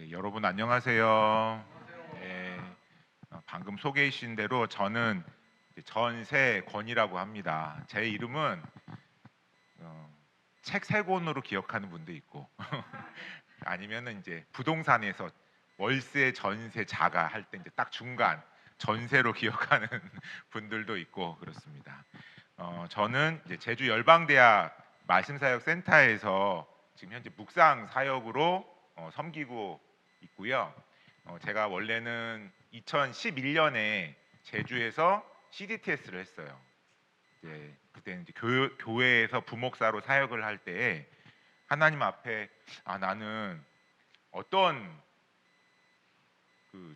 네, 여러분 안녕하세요. 네, 방금 소개해 주신 대로 저는 이제 전세권이라고 합니다. 제 이름은 어, 책 세 권으로 기억하는 분도 있고 아니면은 이제 부동산에서 월세, 전세, 자가 할 때 이제 딱 중간 전세로 기억하는 분들도 있고 그렇습니다. 저는 이제 제주 열방대학 말씀사역센터에서 지금 현재 묵상 사역으로 섬기고 있고요. 제가 원래는 2011년에 제주에서 CDTS를 했어요. 이제 그때는 이제 교회에서 부목사로 사역을 할 때에 하나님 앞에 나는 어떤 그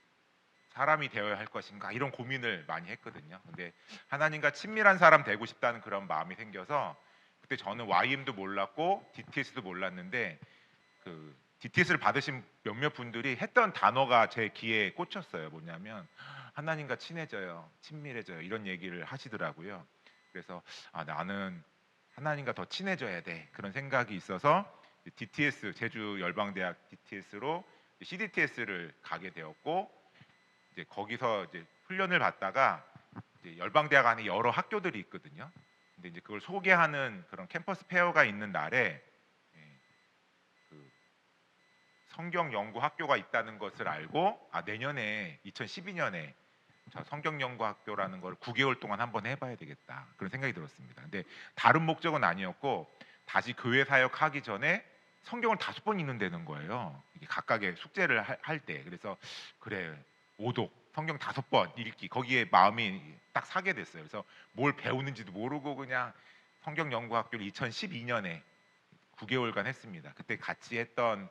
사람이 되어야 할 것인가 이런 고민을 많이 했거든요. 근데 하나님과 친밀한 사람 되고 싶다는 그런 마음이 생겨서 그때 저는 YM도 몰랐고 DTS도 몰랐는데 그 DTS를 받으신 몇몇 분들이 했던 단어가 제 귀에 꽂혔어요. 뭐냐면 하나님과 친해져요, 친밀해져요 이런 얘기를 하시더라고요. 그래서 나는 하나님과 더 친해져야 돼 그런 생각이 있어서 DTS 제주 열방대학 DTS로 CDTS를 가게 되었고 이제 거기서 이제 훈련을 받다가 이제 열방대학 안에 여러 학교들이 있거든요. 근데 이제 그걸 소개하는 그런 캠퍼스 페어가 있는 날에 예, 그 성경 연구 학교가 있다는 것을 알고 내년에 2012년에 저 성경 연구 학교라는 걸 9개월 동안 한번 해봐야 되겠다 그런 생각이 들었습니다. 근데 다른 목적은 아니었고 다시 교회 사역하기 전에 성경을 5번 읽는다는 거예요. 이게 각각의 숙제를 할 때. 그래서 그래 오독 성경 5번 읽기 거기에 마음이 딱 사게 됐어요. 그래서 뭘 배우는지도 모르고 그냥 성경 연구 학교를 2012년에 9개월간 했습니다. 그때 같이 했던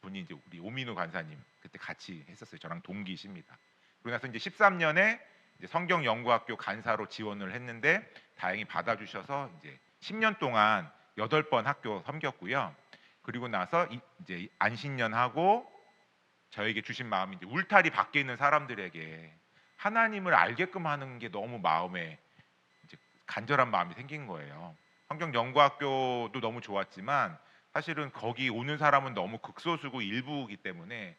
분이 이제 우리 오민우 간사님 그때 같이 했었어요. 저랑 동기십니다. 그러고 나서 이제 13년에 이제 성경 연구학교 간사로 지원을 했는데 다행히 받아주셔서 이제 10년 동안 8번 학교 섬겼고요. 그리고 나서 이제 안신년하고 저에게 주신 마음이 이제 울타리 밖에 있는 사람들에게 하나님을 알게끔 하는 게 너무 마음에 이제 간절한 마음이 생긴 거예요. 성경 연구학교도 너무 좋았지만 사실은 거기 오는 사람은 너무 극소수고 일부이기 때문에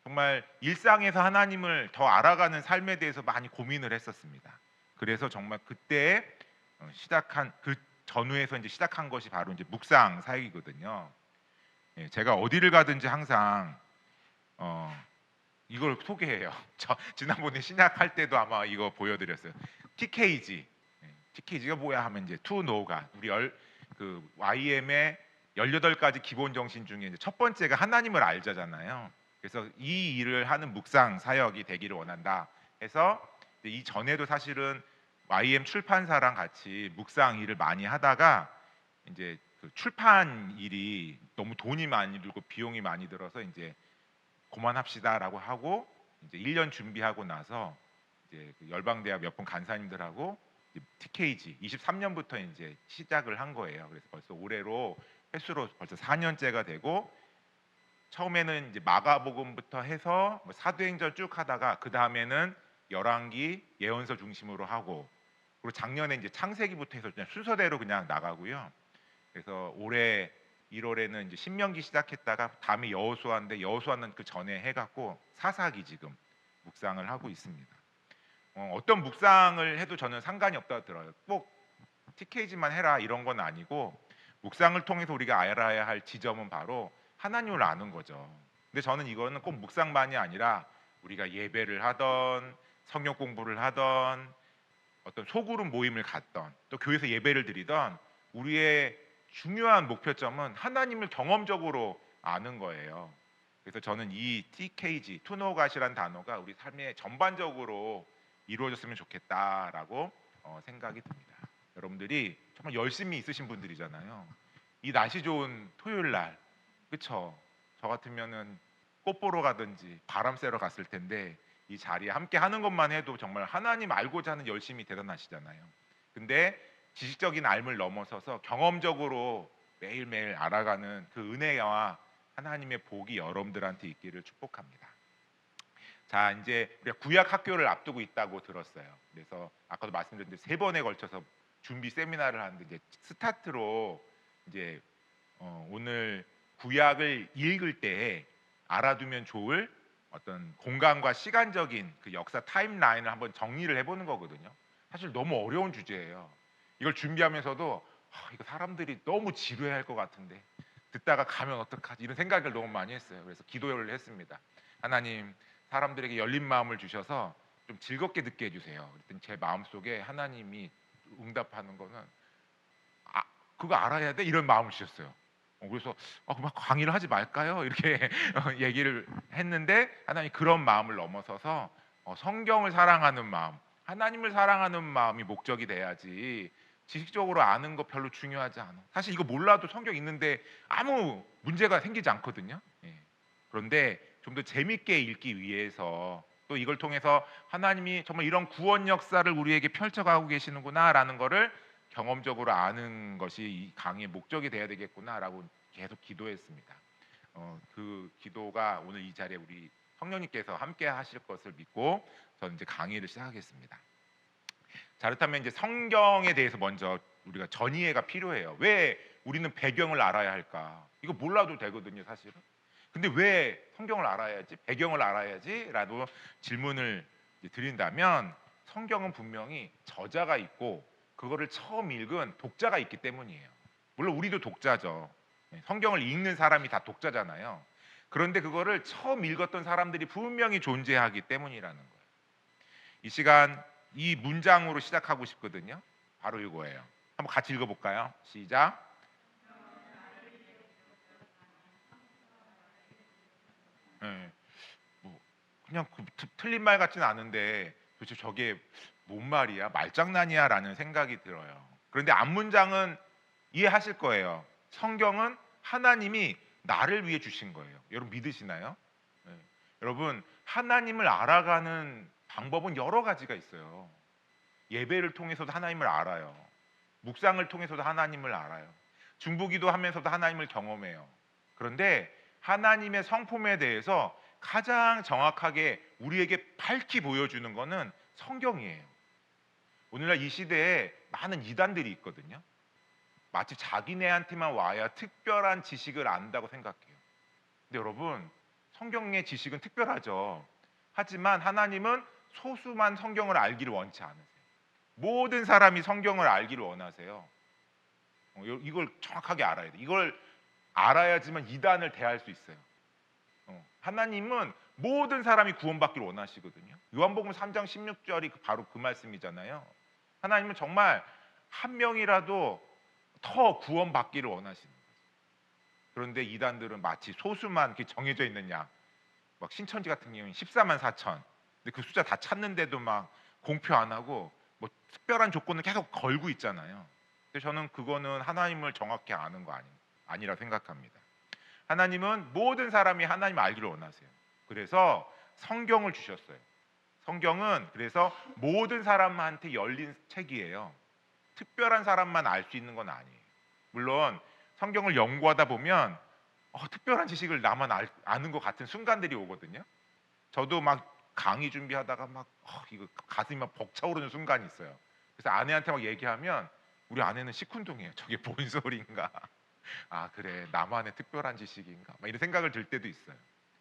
정말 일상에서 하나님을 더 알아가는 삶에 대해서 많이 고민을 했었습니다. 그래서 정말 그때 시작한 그 전후에서 이제 시작한 것이 바로 이제 묵상 사역이거든요. 예, 제가 어디를 가든지 항상 어, 이걸 소개해요. 저 지난번에 신약할 때도 아마 이거 보여드렸어요. TKG. TKG가 뭐야 하면 이제 To Know가 우리 그 YM의 18가지 기본 정신 중에 이제 첫 번째가 하나님을 알자잖아요. 그래서 이 일을 하는 묵상 사역이 되기를 원한다 해서 이 전에도 사실은 YM 출판사랑 같이 묵상 일을 많이 하다가 이제 그 출판 일이 너무 돈이 많이 들고 비용이 많이 들어서 이제 그만합시다라고 하고 이제 1년 준비하고 나서 이제 그 열방대학 몇 분 간사님들하고 TKG 23년부터 이제 시작을 한 거예요. 그래서 벌써 올해로 횟수로 벌써 4년째가 되고 처음에는 이제 마가복음부터 해서 뭐 사도행전 쭉 하다가 그 다음에는 열왕기 예언서 중심으로 하고 그리고 작년에 이제 창세기부터 해서 그냥 순서대로 그냥 나가고요. 그래서 올해 1월에는 이제 신명기 시작했다가 다음에 여호수아인데 여호수아는 그 전에 해갖고 사사기 지금 묵상을 하고 있습니다. 어떤 묵상을 해도 저는 상관이 없다고 들어요. 꼭 TKG만 해라 이런 건 아니고 묵상을 통해서 우리가 알아야 할 지점은 바로 하나님을 아는 거죠. 근데 저는 이거는 꼭 묵상만이 아니라 우리가 예배를 하던 성경 공부를 하던 어떤 소그룹 모임을 갔던 또 교회에서 예배를 드리던 우리의 중요한 목표점은 하나님을 경험적으로 아는 거예요. 그래서 저는 이 TKG 투노갓이라는 단어가 우리 삶에 전반적으로 이루어졌으면 좋겠다라고 생각이 듭니다. 여러분들이 정말 열심히 있으신 분들이잖아요. 이 날씨 좋은 토요일 날, 그쵸? 저 같으면은 꽃 보러 가든지 바람 쐬러 갔을 텐데 이 자리에 함께 하는 것만 해도 정말 하나님 알고자 하는 열심이 대단하시잖아요. 근데 지식적인 알을 넘어서서 경험적으로 매일매일 알아가는 그 은혜와 하나님의 복이 여러분들한테 있기를 축복합니다. 자, 이제 우리가 구약 학교를 앞두고 있다고 들었어요. 그래서 아까도 말씀드렸는데 3번에 걸쳐서 준비 세미나를 하는데 이제 스타트로 이제 오늘 구약을 읽을 때 알아두면 좋을 어떤 공간과 시간적인 그 역사 타임라인을 한번 정리를 해보는 거거든요. 사실 너무 어려운 주제예요. 이걸 준비하면서도 이거 사람들이 너무 지루해할 것 같은데 듣다가 가면 어떡하지 이런 생각을 너무 많이 했어요. 그래서 기도를 했습니다. 하나님, 사람들에게 열린 마음을 주셔서 좀 즐겁게 듣게 해주세요. 그랬더니 제 마음속에 하나님이 응답하는 거는 아, 그거 알아야 돼 이런 마음을 주셨어요. 그래서 그만 강의를 하지 말까요? 이렇게 얘기를 했는데 하나님 그런 마음을 넘어서서 성경을 사랑하는 마음, 하나님을 사랑하는 마음이 목적이 돼야지 지식적으로 아는 거 별로 중요하지 않아. 사실 이거 몰라도 성경 있는데 아무 문제가 생기지 않거든요. 예. 그런데 좀 더 재밌게 읽기 위해서 또 이걸 통해서 하나님이 정말 이런 구원 역사를 우리에게 펼쳐가고 계시는구나라는 거를 경험적으로 아는 것이 이 강의의 목적이 돼야 되겠구나라고 계속 기도했습니다. 그 기도가 오늘 이 자리에 우리 성령님께서 함께 하실 것을 믿고 저는 이제 강의를 시작하겠습니다. 자, 그렇다면 이제 성경에 대해서 먼저 우리가 전이해가 필요해요. 왜 우리는 배경을 알아야 할까? 이거 몰라도 되거든요, 사실은. 근데 왜 성경을 알아야지, 배경을 알아야지라도 질문을 드린다면 성경은 분명히 저자가 있고 그거를 처음 읽은 독자가 있기 때문이에요. 물론 우리도 독자죠. 성경을 읽는 사람이 다 독자잖아요. 그런데 그거를 처음 읽었던 사람들이 분명히 존재하기 때문이라는 거예요. 이 시간 이 문장으로 시작하고 싶거든요. 바로 이거예요. 한번 같이 읽어볼까요? 시작. 네. 뭐 그냥 틀린 말 같지는 않은데 도대체 저게 뭔 말이야? 말장난이야라는 생각이 들어요. 그런데 앞문장은 이해하실 거예요. 성경은 하나님이 나를 위해 주신 거예요. 여러분 믿으시나요? 네. 여러분 하나님을 알아가는 방법은 여러 가지가 있어요. 예배를 통해서도 하나님을 알아요. 묵상을 통해서도 하나님을 알아요. 중보기도 하면서도 하나님을 경험해요. 그런데 하나님의 성품에 대해서 가장 정확하게 우리에게 밝히 보여주는 것은 성경이에요. 오늘날 이 시대에 많은 이단들이 있거든요. 마치 자기네한테만 와야 특별한 지식을 안다고 생각해요. 근데 여러분, 성경의 지식은 특별하죠. 하지만 하나님은 소수만 성경을 알기를 원치 않으세요. 모든 사람이 성경을 알기를 원하세요. 이걸 정확하게 알아야 돼. 이걸 알아야지만 이단을 대할 수 있어요. 하나님은 모든 사람이 구원받기를 원하시거든요. 요한복음 3장 16절이 바로 그 말씀이잖아요. 하나님은 정말 한 명이라도 더 구원받기를 원하시는 거죠. 그런데 이단들은 마치 소수만 이렇게 정해져 있는 양, 막 신천지 같은 경우는 14만 4천. 근데 그 숫자 다 찾는데도 막 공표 안 하고 뭐 특별한 조건을 계속 걸고 있잖아요. 근데 저는 그거는 하나님을 정확히 아는 거 아니라 생각합니다. 하나님은 모든 사람이 하나님을 알기를 원하세요. 그래서 성경을 주셨어요. 성경은 그래서 모든 사람한테 열린 책이에요. 특별한 사람만 알 수 있는 건 아니에요. 물론 성경을 연구하다 보면 특별한 지식을 나만 아는 것 같은 순간들이 오거든요. 저도 막 강의 준비하다가 막 이거 가슴이 막 벅차오르는 순간이 있어요. 그래서 아내한테 막 얘기하면 우리 아내는 시큰둥해요. 저게 뭔 소리인가? 아 그래 나만의 특별한 지식인가? 막 이런 생각을 들 때도 있어요.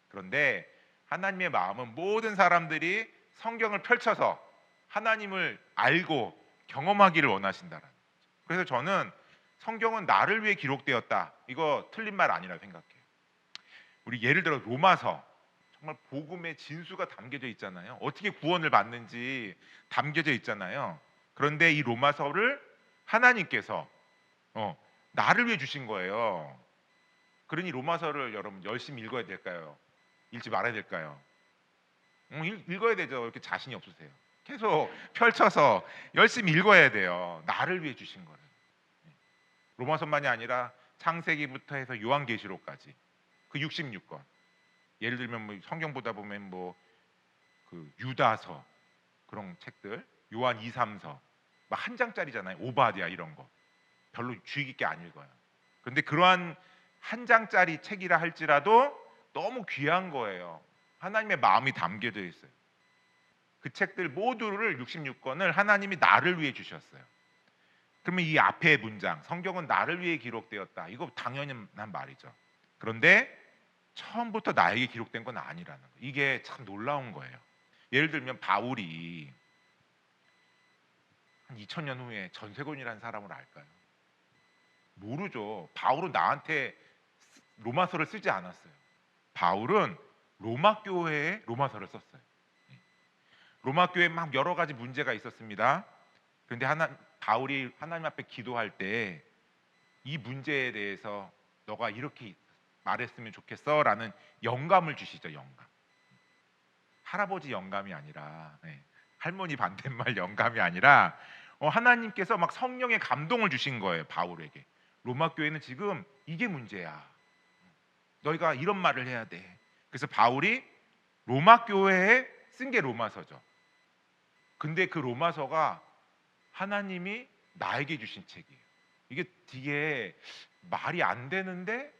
그런데 하나님의 마음은 모든 사람들이 성경을 펼쳐서 하나님을 알고 경험하기를 원하신다라는 거죠. 그래서 저는 성경은 나를 위해 기록되었다. 이거 틀린 말 아니라 생각해요. 우리 예를 들어 로마서 정말 복음의 진수가 담겨져 있잖아요. 어떻게 구원을 받는지 담겨져 있잖아요. 그런데 이 로마서를 하나님께서 나를 위해 주신 거예요. 그러니 로마서를 여러분 열심히 읽어야 될까요? 읽지 말아야 될까요? 읽어야 되죠. 이렇게 자신이 없으세요. 계속 펼쳐서 열심히 읽어야 돼요. 나를 위해 주신 거예요. 로마서만이 아니라 창세기부터 해서 요한계시록까지 그 66권. 예를 들면 뭐 성경 보다 보면 뭐 그 유다서 그런 책들, 요한 2, 3서 막 한 장짜리잖아요. 오바댜 이런 거 별로 주의 깊게 안 읽어요. 그런데 그러한 한 장짜리 책이라 할지라도 너무 귀한 거예요. 하나님의 마음이 담겨져 있어요. 그 책들 모두를 66권을 하나님이 나를 위해 주셨어요. 그러면 이 앞에 문장 성경은 나를 위해 기록되었다. 이거 당연한 말이죠. 그런데 처음부터 나에게 기록된 건 아니라는 거예요. 이게 참 놀라운 거예요. 예를 들면 바울이 한 2000년 후에 전세곤이라는 사람을 알까요? 모르죠. 바울은 나한테 로마서를 쓰지 않았어요. 바울은 로마 교회에 로마서를 썼어요. 로마 교회에 막 여러 가지 문제가 있었습니다. 그런데 바울이 하나님 앞에 기도할 때 이 문제에 대해서 너가 이렇게 말했으면 좋겠어라는 영감을 주시죠. 영감. 할아버지 영감이 아니라 할머니 반대말 영감이 아니라 하나님께서 막 성령의 감동을 주신 거예요. 바울에게. 로마 교회는 지금 이게 문제야. 너희가 이런 말을 해야 돼. 그래서 바울이 로마 교회에 쓴 게 로마서죠. 근데 그 로마서가 하나님이 나에게 주신 책이에요. 이게 뒤에 말이 안 되는데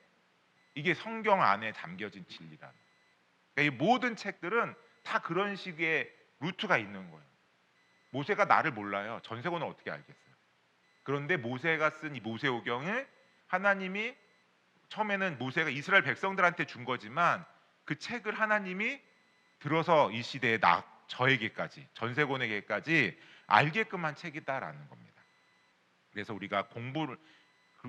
이게 성경 안에 담겨진 진리라는. 그러니까 이 모든 책들은 다 그런 식의 루트가 있는 거예요. 모세가 나를 몰라요. 전세고는 어떻게 알겠어요? 그런데 모세가 쓴 이 모세오경을 하나님이 처음에는 모세가 이스라엘 백성들한테 준 거지만 그 책을 하나님이 들어서 이 시대에 저에게까지 전세곤에게까지 알게끔 한 책이다라는 겁니다. 그래서 우리가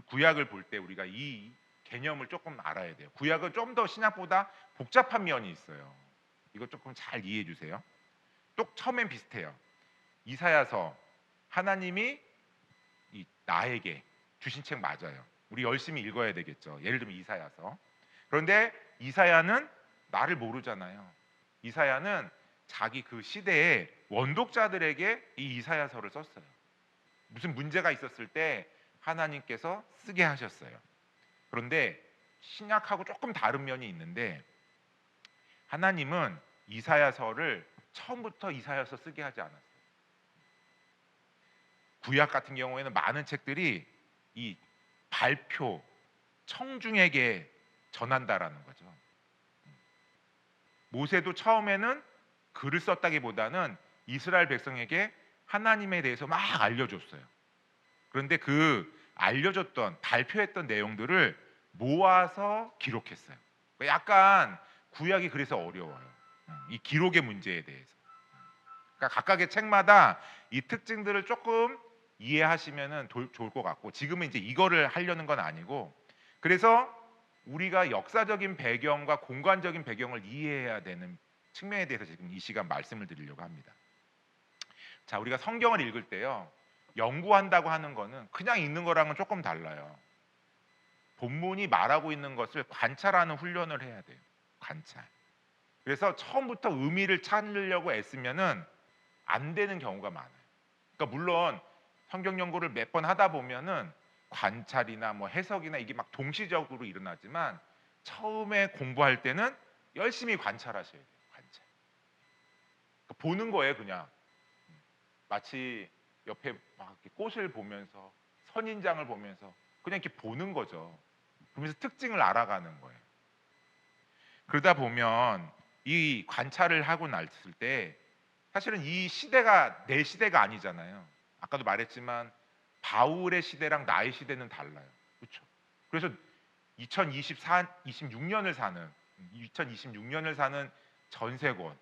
구약을 볼 때 우리가 이 개념을 조금 알아야 돼요. 구약은 좀 더 신약보다 복잡한 면이 있어요. 이거 조금 잘 이해해 주세요. 또 처음엔 비슷해요. 이사야서 하나님이 나에게 주신 책 맞아요. 우리 열심히 읽어야 되겠죠. 예를 들면 이사야서. 그런데 이사야는 나를 모르잖아요. 이사야는 자기 그 시대의 원독자들에게 이 이사야서를 썼어요. 무슨 문제가 있었을 때 하나님께서 쓰게 하셨어요. 그런데 신약하고 조금 다른 면이 있는데 하나님은 이사야서를 처음부터 이사야서 쓰게 하지 않았어요. 구약 같은 경우에는 많은 책들이 이 발표, 청중에게 전한다라는 거죠. 모세도 처음에는 글을 썼다기보다는 이스라엘 백성에게 하나님에 대해서 막 알려줬어요. 그런데 그 알려줬던 발표했던 내용들을 모아서 기록했어요. 약간 구약이 그래서 어려워요. 이 기록의 문제에 대해서. 그러니까 각각의 책마다 이 특징들을 조금 이해하시면 좋을 것 같고 지금은 이제 이거를 하려는 건 아니고 그래서 우리가 역사적인 배경과 공간적인 배경을 이해해야 되는 측면에 대해서 지금 이 시간 말씀을 드리려고 합니다. 자, 우리가 성경을 읽을 때요. 연구한다고 하는 거는 그냥 읽는 거랑은 조금 달라요. 본문이 말하고 있는 것을 관찰하는 훈련을 해야 돼요. 관찰. 그래서 처음부터 의미를 찾으려고 애쓰면은 안 되는 경우가 많아요. 그러니까 물론 성경 연구를 몇 번 하다 보면은 관찰이나 뭐 해석이나 이게 막 동시적으로 일어나지만 처음에 공부할 때는 열심히 관찰하셔야 돼요. 관찰. 그러니까 보는 거예요, 그냥. 마치 옆에 막 이렇게 꽃을 보면서 선인장을 보면서 그냥 이렇게 보는 거죠. 그러면서 특징을 알아가는 거예요. 그러다 보면 이 관찰을 하고 났을 때 사실은 이 시대가 내 시대가 아니잖아요. 아까도 말했지만 바울의 시대랑 나의 시대는 달라요. 그렇죠? 그래서 2026년을 사는 전세권,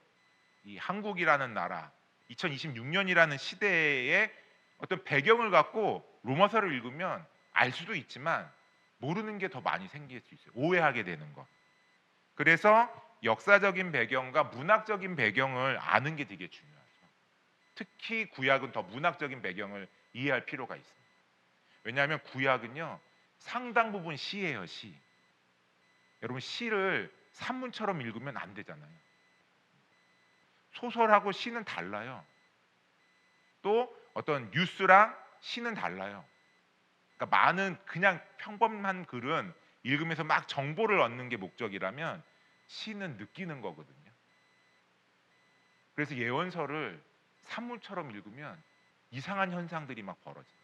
이 한국이라는 나라, 2026년이라는 시대의 어떤 배경을 갖고 로마서를 읽으면 알 수도 있지만 모르는 게 더 많이 생길 수 있어요. 오해하게 되는 거. 그래서 역사적인 배경과 문학적인 배경을 아는 게 되게 중요하죠. 특히 구약은 더 문학적인 배경을 이해할 필요가 있습니다. 왜냐하면 구약은요 상당 부분 시예요. 시. 여러분 시를 산문처럼 읽으면 안 되잖아요. 소설하고 시는 달라요. 또 어떤 뉴스랑 시는 달라요. 그러니까 많은 그냥 평범한 글은 읽으면서 막 정보를 얻는 게 목적이라면 시는 느끼는 거거든요. 그래서 예언서를 산문처럼 읽으면 이상한 현상들이 막 벌어져요.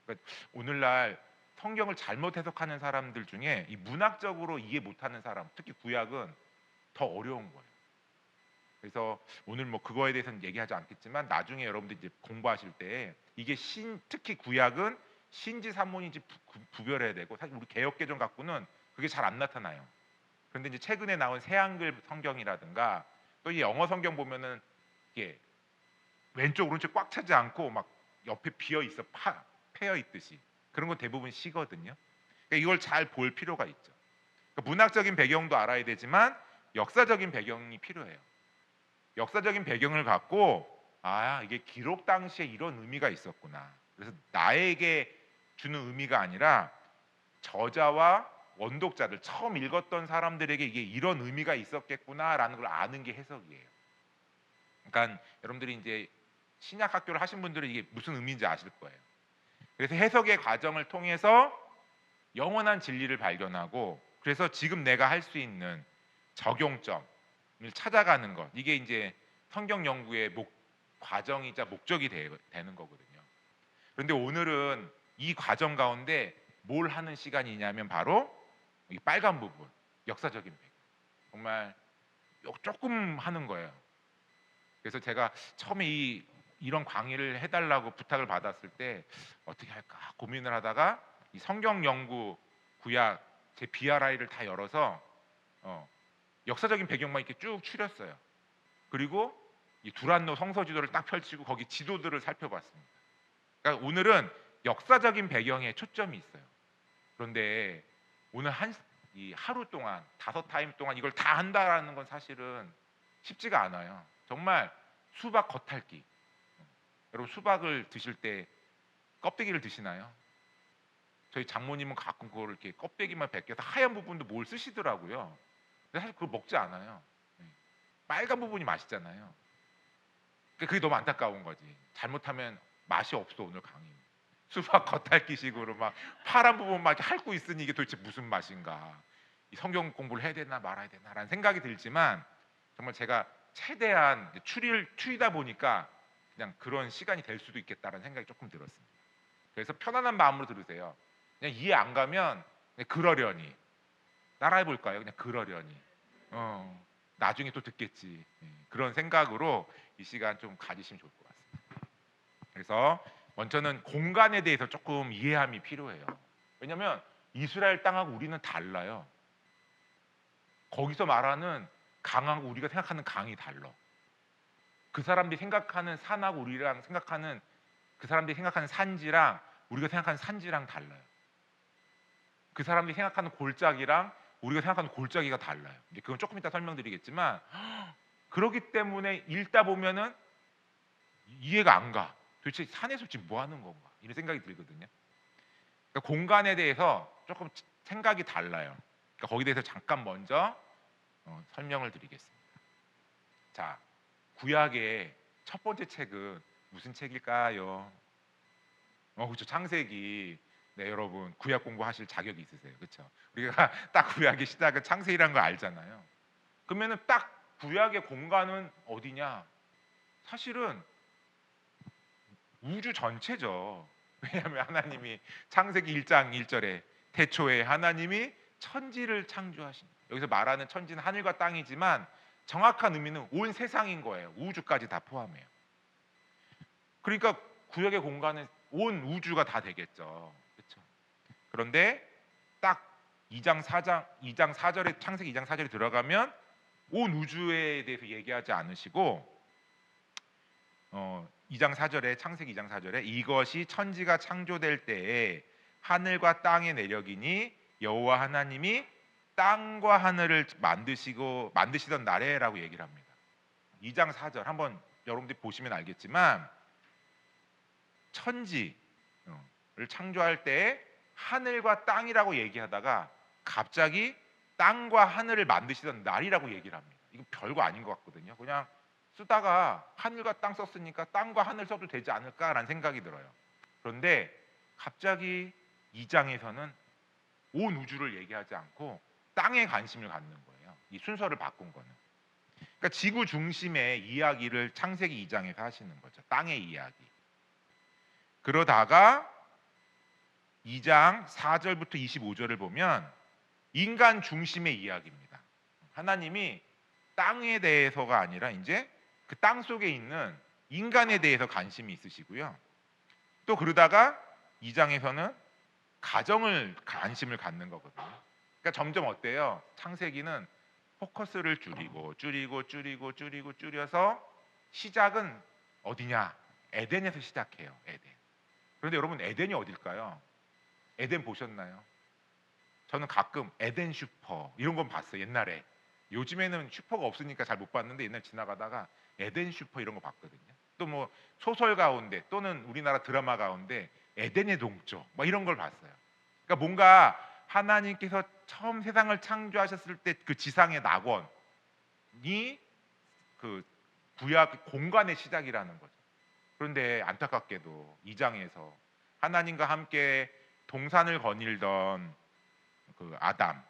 그러니까 오늘날 성경을 잘못 해석하는 사람들 중에 이 문학적으로 이해 못하는 사람, 특히 구약은 더 어려운 거예요. 그래서 오늘 뭐 그거에 대해서는 얘기하지 않겠지만 나중에 여러분들 이제 공부하실 때 이게 특히 구약은 신지 산문인지 구별해야 되고 사실 우리 개역개정 갖고는 그게 잘 안 나타나요. 그런데 이제 최근에 나온 새한글 성경이라든가 또 이 영어 성경 보면은 이게 왼쪽 오른쪽 꽉 차지 않고 막 옆에 비어 있어 패여 있듯이 그런 건 대부분 시거든요. 그러니까 이걸 잘 볼 필요가 있죠. 그러니까 문학적인 배경도 알아야 되지만 역사적인 배경이 필요해요. 역사적인 배경을 갖고 아 이게 기록 당시에 이런 의미가 있었구나. 그래서 나에게 주는 의미가 아니라 저자와 원독자들 처음 읽었던 사람들에게 이게 이런 의미가 있었겠구나라는 걸 아는 게 해석이에요. 그러니까 여러분들이 이제 신약 학교를 하신 분들은 이게 무슨 의미인지 아실 거예요. 그래서 해석의 과정을 통해서 영원한 진리를 발견하고 그래서 지금 내가 할 수 있는 적용점을 찾아가는 것 이게 이제 성경 연구의 과정이자 목적이 되는 거거든요. 그런데 오늘은 이 과정 가운데 뭘 하는 시간이냐면 바로 이 빨간 부분 역사적인 배경 정말 조금 하는 거예요. 그래서 제가 처음에 이런 강의를 해달라고 부탁을 받았을 때 어떻게 할까 고민을 하다가 이 성경 연구 구약 제 BRI를 다 열어서 역사적인 배경만 이렇게 쭉 추렸어요. 그리고 이 두란노 성서 지도를 딱 펼치고 거기 지도들을 살펴봤습니다. 그러니까 오늘은 역사적인 배경에 초점이 있어요. 그런데 오늘 이 하루 동안 5타임 동안 이걸 다 한다라는 건 사실은 쉽지가 않아요. 정말 수박 겉핥기. 여러분 수박을 드실 때 껍데기를 드시나요? 저희 장모님은 가끔 그걸 이렇게 껍데기만 벗겨서 하얀 부분도 뭘 쓰시더라고요. 근데 사실 그걸 먹지 않아요. 빨간 부분이 맛있잖아요. 그게 너무 안타까운 거지. 잘못하면 맛이 없어 오늘 강의. 수박 겉핥기식으로 막 파란 부분 막 핥고 있으니 이게 도대체 무슨 맛인가? 이 성경 공부를 해야 되나 말아야 되나라는 생각이 들지만 정말 제가 최대한 추리다 보니까 그냥 그런 시간이 될 수도 있겠다라는 생각이 조금 들었습니다. 그래서 편안한 마음으로 들으세요. 그냥 이해 안 가면 그냥 그러려니 따라해 볼까요? 그냥 그러려니 나중에 또 듣겠지 그런 생각으로 이 시간 좀 가지시면 좋을 것 같습니다. 그래서 먼저는 공간에 대해서 조금 이해함이 필요해요. 왜냐하면 이스라엘 땅하고 우리는 달라요. 거기서 말하는 강하고 우리가 생각하는 강이 달라. 그 사람들이 생각하는 산하고 우리랑 생각하는 그 사람들이 생각하는 산지랑 우리가 생각하는 산지랑 달라요. 그 사람들이 생각하는 골짜기랑 우리가 생각하는 골짜기가 달라요. 이제 그건 조금 이따 설명드리겠지만 그렇기 때문에 읽다 보면은 이해가 안 가. 도대체 산에서 지금 뭐 하는 건가? 이런 생각이 들거든요. 그러니까 공간에 대해서 조금 생각이 달라요. 그러니까 거기에 대해서 잠깐 먼저 설명을 드리겠습니다. 자, 구약의 첫 번째 책은 무슨 책일까요? 그렇죠. 창세기. 네, 여러분 구약 공부하실 자격이 있으세요, 그렇죠? 우리가 딱 구약의 시작은 창세기라는 걸 알잖아요. 그러면은 딱 구약의 공간은 어디냐? 사실은 우주 전체죠. 왜냐하면 하나님이 창세기 1장 1절에 태초에 하나님이 천지를 창조하신다. 여기서 말하는 천지는 하늘과 땅이지만 정확한 의미는 온 세상인 거예요. 우주까지 다 포함해요. 그러니까 구약의 공간은 온 우주가 다 되겠죠. 그렇죠? 그런데 딱 2장 4절에 창세기 2장 4절에 들어가면 온 우주에 대해서 얘기하지 않으시고 2장 4절에 창세기 2장 4절에 이것이 천지가 창조될 때에 하늘과 땅의 내력이니 여호와 하나님이 땅과 하늘을 만드시던 날에라고 얘기를 합니다. 2장 4절 한번 여러분들이 보시면 알겠지만 천지를 창조할 때 하늘과 땅이라고 얘기하다가 갑자기 땅과 하늘을 만드시던 날이라고 얘기를 합니다. 이거 별거 아닌 것 같거든요. 그냥 쓰다가 하늘과 땅 썼으니까 땅과 하늘 써도 되지 않을까라는 생각이 들어요. 그런데 갑자기 2장에서는 온 우주를 얘기하지 않고 땅에 관심을 갖는 거예요. 이 순서를 바꾼 거는. 그러니까 지구 중심의 이야기를 창세기 2장에서 하시는 거죠. 땅의 이야기. 그러다가 2장 4절부터 25절을 보면 인간 중심의 이야기입니다. 하나님이 땅에 대해서가 아니라 이제 그 땅 속에 있는 인간에 대해서 관심이 있으시고요. 또 그러다가 2장에서는 가정을 관심을 갖는 거거든요. 그러니까 점점 어때요? 창세기는 포커스를 줄여서 시작은 어디냐? 에덴에서 시작해요. 에덴. 그런데 여러분 에덴이 어딜까요? 에덴 보셨나요? 저는 가끔 에덴 슈퍼 이런 건 봤어요. 옛날에. 요즘에는 슈퍼가 없으니까 잘 못 봤는데 옛날 지나가다가 에덴 슈퍼 이런 거 봤거든요. 또 뭐 소설 가운데 또는 우리나라 드라마 가운데 에덴의 동쪽 뭐 이런 걸 봤어요. 그러니까 뭔가 하나님께서 처음 세상을 창조하셨을 때 그 지상의 낙원이 그 구약 공간의 시작이라는 거죠. 그런데 안타깝게도 2장에서 하나님과 함께 동산을 거닐던 그 아담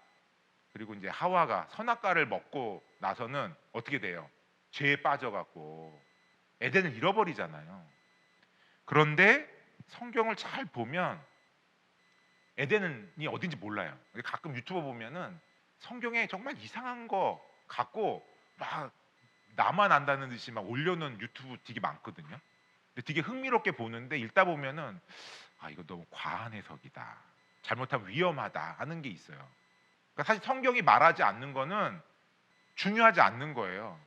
그리고 이제 하와가 선악과를 먹고 나서는 어떻게 돼요? 죄에 빠져갖고 에덴을 잃어버리잖아요. 그런데 성경을 잘 보면 에덴이 어딘지 몰라요. 가끔 유튜브 보면은 성경에 정말 이상한 거 갖고 막 나만 안다는 듯이 막 올려놓은 유튜브 되게 많거든요. 근데 되게 흥미롭게 보는데 읽다 보면은 아 이거 너무 과한 해석이다. 잘못하면 위험하다 하는 게 있어요. 그러니까 사실 성경이 말하지 않는 거는 중요하지 않는 거예요.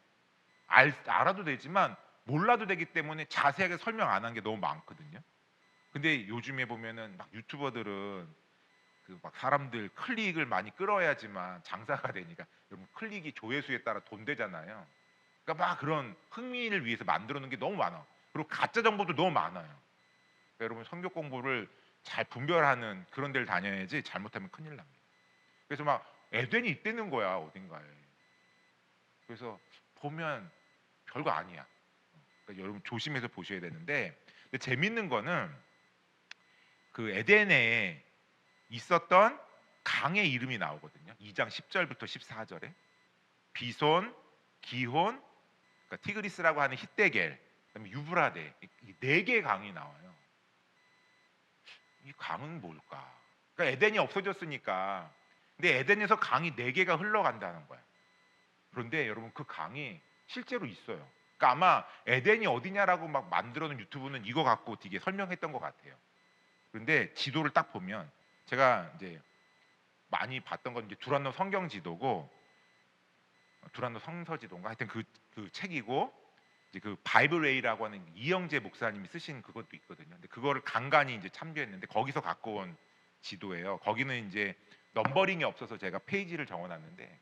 알아도 되지만 몰라도 되기 때문에 자세하게 설명 안 한 게 너무 많거든요. 근데 요즘에 보면은 막 유튜버들은 그 막 사람들 클릭을 많이 끌어야지만 장사가 되니까 여러분 클릭이 조회수에 따라 돈 되잖아요. 그러니까 막 그런 흥미를 위해서 만들어 놓은 게 너무 많아. 그리고 가짜 정보도 너무 많아요. 그러니까 여러분 성경 공부를 잘 분별하는 그런 데를 다녀야지 잘못하면 큰일 납니다. 그래서 막 에덴이 있다는 거야 어딘가에. 그래서 보면 별거 아니야. 그러니까 여러분 조심해서 보셔야 되는데 근데 재밌는 거는 그 에덴에 있었던 강의 이름이 나오거든요. 2장 10절부터 14절에 비손, 기혼, 그러니까 티그리스라고 하는 히데겔, 그다음에 유브라데 이 네 개의 강이 나와요. 이 강은 뭘까? 그러니까 에덴이 없어졌으니까. 근데 에덴에서 강이 네 개가 흘러간다는 거야. 그런데 여러분 그 강이 실제로 있어요. 그러니까 아마 에덴이 어디냐라고 막 만들어놓은 유튜브는 이거 갖고 되게 설명했던 것 같아요. 그런데 지도를 딱 보면 제가 이제 많이 봤던 건 이제 두란노 성경 지도고 두란노 성서 지도인가 하여튼 그 책이고 이제 그 바이블웨이라고 하는 이영재 목사님이 쓰신 그것도 있거든요. 근데 그거를 간간히 이제 참조했는데 거기서 갖고 온 지도예요. 거기는 이제 넘버링이 없어서 제가 페이지를 적어놨는데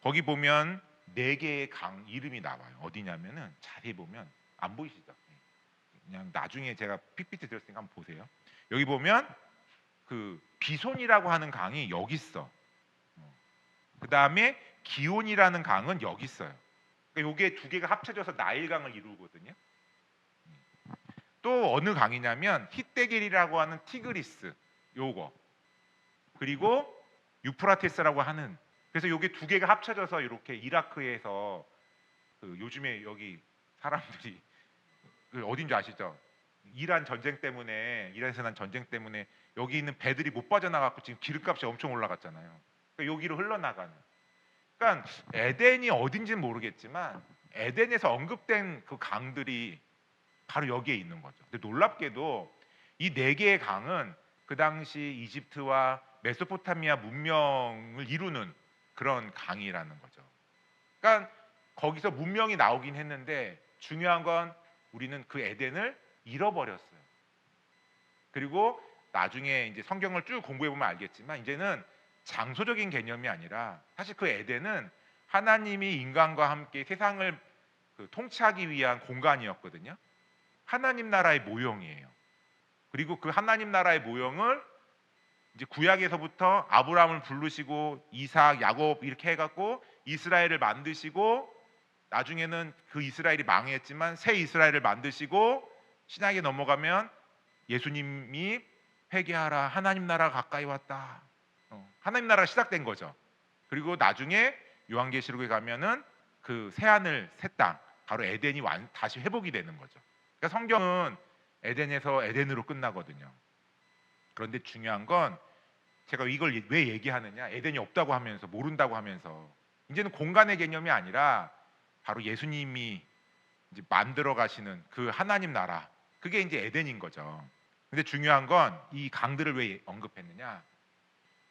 거기 보면 네 개의 강 이름이 나와요. 어디냐면은 자세히 보면 안 보이시죠? 그냥 나중에 제가 PPT 드렸으니까 한번 보세요. 여기 보면 그 비손이라고 하는 강이 여기 있어. 그 다음에 기온이라는 강은 여기 있어요. 그러니까 요게 두 개가 합쳐져서 나일강을 이루거든요. 또 어느 강이냐면 히데겔이라고 하는 티그리스 요거 그리고 유프라테스라고 하는 그래서 요게 두 개가 합쳐져서 이렇게 이라크에서 그 요즘에 여기 사람들이 그 어딘지 아시죠? 이란 전쟁 때문에 이란에서 난 전쟁 때문에 여기 있는 배들이 못 빠져나가고 지금 기름값이 엄청 올라갔잖아요. 그러니까 여기로 흘러나가는. 그러니까 에덴이 어딘지는 모르겠지만 에덴에서 언급된 그 강들이 바로 여기에 있는 거죠. 근데 놀랍게도 이 네 개의 강은 그 당시 이집트와 메소포타미아 문명을 이루는 그런 강이라는 거죠. 그러니까 거기서 문명이 나오긴 했는데 중요한 건 우리는 그 에덴을 잃어버렸어요. 그리고 나중에 이제 성경을 쭉 공부해 보면 알겠지만 이제는 장소적인 개념이 아니라 사실 그 에덴은 하나님이 인간과 함께 세상을 그 통치하기 위한 공간이었거든요. 하나님 나라의 모형이에요. 그리고 그 하나님 나라의 모형을 이제 구약에서부터 아브라함을 부르시고 이삭, 야곱 이렇게 해갖고 이스라엘을 만드시고 나중에는 그 이스라엘이 망했지만 새 이스라엘을 만드시고 신약에 넘어가면 예수님이 회개하라 하나님 나라가 가까이 왔다. 하나님 나라가 시작된 거죠. 그리고 나중에 요한계시록에 가면은 그 새하늘 새 땅 바로 에덴이 다시 회복이 되는 거죠. 그러니까 성경은 에덴에서 에덴으로 끝나거든요. 그런데 중요한 건 제가 이걸 왜 얘기하느냐 에덴이 없다고 하면서 모른다고 하면서 이제는 공간의 개념이 아니라 바로 예수님이 이제 만들어 가시는 그 하나님 나라 그게 이제 에덴인 거죠. 근데 중요한 건 이 강들을 왜 언급했느냐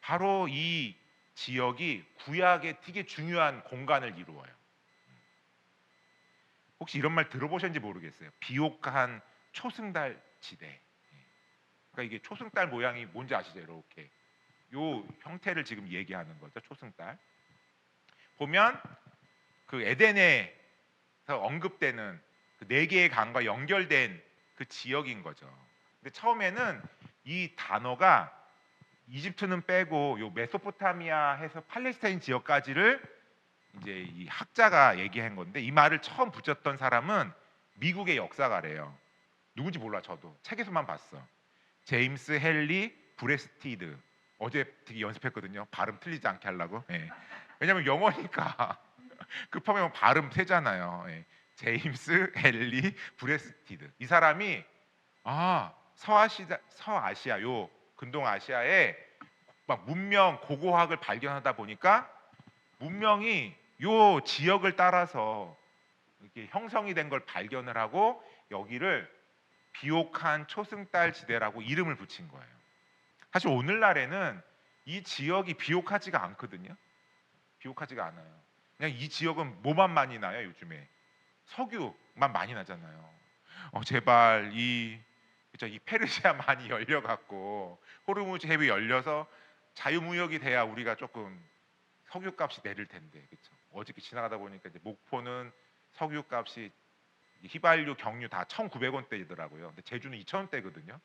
바로 이 지역이 구약의 되게 중요한 공간을 이루어요. 혹시 이런 말 들어보셨는지 모르겠어요. 비옥한 초승달 지대. 그러니까 이게 초승달 모양이 뭔지 아시죠? 이렇게 요 형태를 지금 얘기하는 거죠. 초승달. 보면 그 에덴에서 언급되는 그 네 개의 강과 연결된 그 지역인 거죠. 근데 처음에는 이 단어가 이집트는 빼고 요 메소포타미아 해서 팔레스타인 지역까지를 이제 이 학자가 얘기한 건데, 이 말을 처음 붙였던 사람은 미국의 역사가래요. 누군지 몰라. 저도 책에서만 봤어. 제임스 헨리 브레스티드. 어제 되게 연습했거든요. 발음 틀리지 않게 하려고. 예. 왜냐면 영어니까 급하면 발음 세잖아요. 예. 제임스 헨리 브레스티드. 이 사람이 서아시아 요 근동 아시아에 막 문명 고고학을 발견하다 보니까 문명이 요 지역을 따라서 이렇게 형성이 된 걸 발견을 하고 여기를 비옥한 초승달 지대라고 이름을 붙인 거예요. 사실 오늘날에는 이 지역이 비옥하지가 않거든요. 비옥하지가 않아요. 그냥 이 지역은 뭐만 많이 나요? 요즘에 석유만 많이 나잖아요. 제발 이 페르시아 많이 열려갖고 호르무즈 해협이 열려서 자유무역이 돼야 우리가 조금 석유값이 내릴 텐데, 그렇죠? 어저께 지나가다 보니까 이제 목포는 석유값이 휘발유, 경유 다 1,900원대이더라고요. 근데 제주는 2,000원대거든요.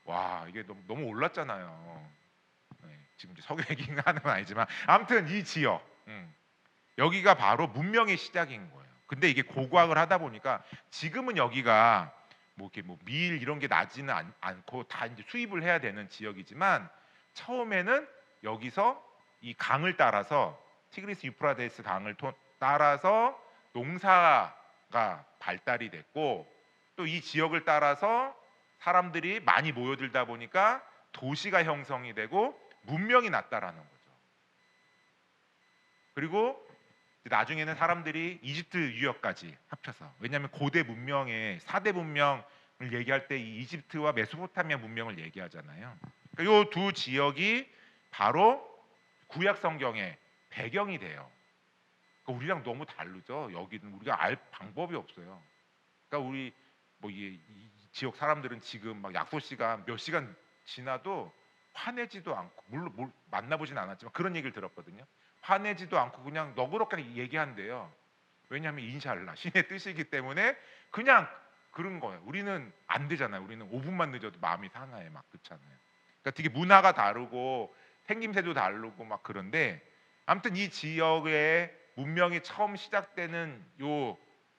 와, 이게 너무 올랐잖아요. 네, 지금 이제 석유 얘기는 하는 건 아니지만 아무튼 이 지역, 여기가 바로 문명의 시작인 거예요. 근데 이게 고고학을 하다 보니까 지금은 여기가 뭐 이렇게 뭐 밀 이런 게 나지는 않고 다 이제 수입을 해야 되는 지역이지만, 처음에는 여기서 이 강을 따라서 티그리스 유프라데스 강을 따라서 농사가 발달이 됐고, 또 이 지역을 따라서 사람들이 많이 모여들다 보니까 도시가 형성이 되고 문명이 났다라는 거죠. 그리고 나중에는 사람들이 이집트 유역까지 합쳐서, 왜냐하면 고대 문명의 4대 문명을 얘기할 때 이 이집트와 메소포타미아 문명을 얘기하잖아요. 그러니까 이 두 지역이 바로 구약 성경의 배경이 돼요. 그러니까 우리랑 너무 다르죠. 여기는 우리가 알 방법이 없어요. 그러니까 우리 뭐 이 지역 사람들은 지금 막 약속 시간 몇 시간 지나도 화내지도 않고, 물론 만나보진 않았지만 그런 얘기를 들었거든요. 화내지도 않고 그냥 너그럽게 얘기한대요. 왜냐하면 인샬라 신의 뜻이기 때문에 그냥 그런 거예요. 우리는 안 되잖아요. 우리는 5분만 늦어도 마음이 상해 막, 그렇잖아요. 그러니까 되게 문화가 다르고 생김새도 다르고 막 그런데, 아무튼 이 지역의 문명이 처음 시작되는 요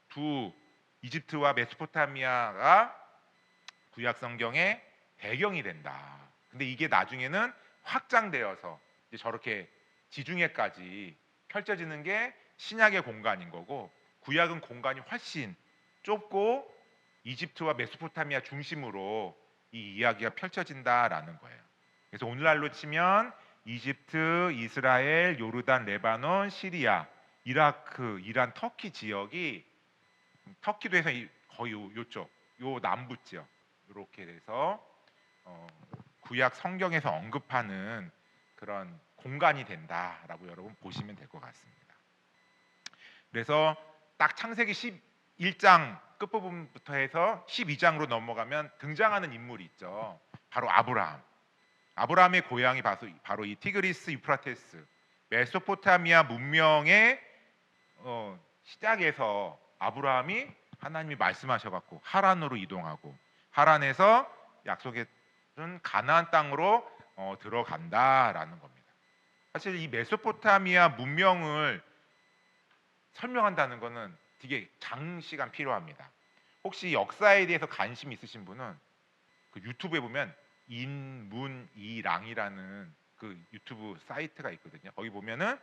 두 이집트와 메소포타미아가 구약 성경의 배경이 된다. 근데 이게 나중에는 확장되어서 이제 저렇게 지중해까지 펼쳐지는 게 신약의 공간인 거고, 구약은 공간이 훨씬 좁고 이집트와 메소포타미아 중심으로 이 이야기가 펼쳐진다라는 거예요. 그래서 오늘날로 치면 이집트, 이스라엘, 요르단, 레바논, 시리아, 이라크, 이란, 터키 지역이, 터키도 해서 거의 요쪽 요 남부 지역 이렇게 돼서 구약 성경에서 언급하는 그런 공간이 된다라고 여러분 보시면 될 것 같습니다. 그래서 딱 창세기 11장 끝부분부터 해서 12장으로 넘어가면 등장하는 인물이 있죠. 바로 아브라함. 아브라함의 고향이 바로 이 티그리스 유프라테스 메소포타미아 문명의 시작에서 아브라함이 하나님이 말씀하셔갖고 하란으로 이동하고, 하란에서 약속의 가나안 땅으로 들어간다라는 겁니다. 사실 이 메소포타미아 문명을 설명한다는 것은 되게 장시간 필요합니다. 혹시 역사에 대해서 관심 있으신 분은 그 유튜브에 보면 인문이랑이라는 그 유튜브 사이트가 있거든요. 거기 보면은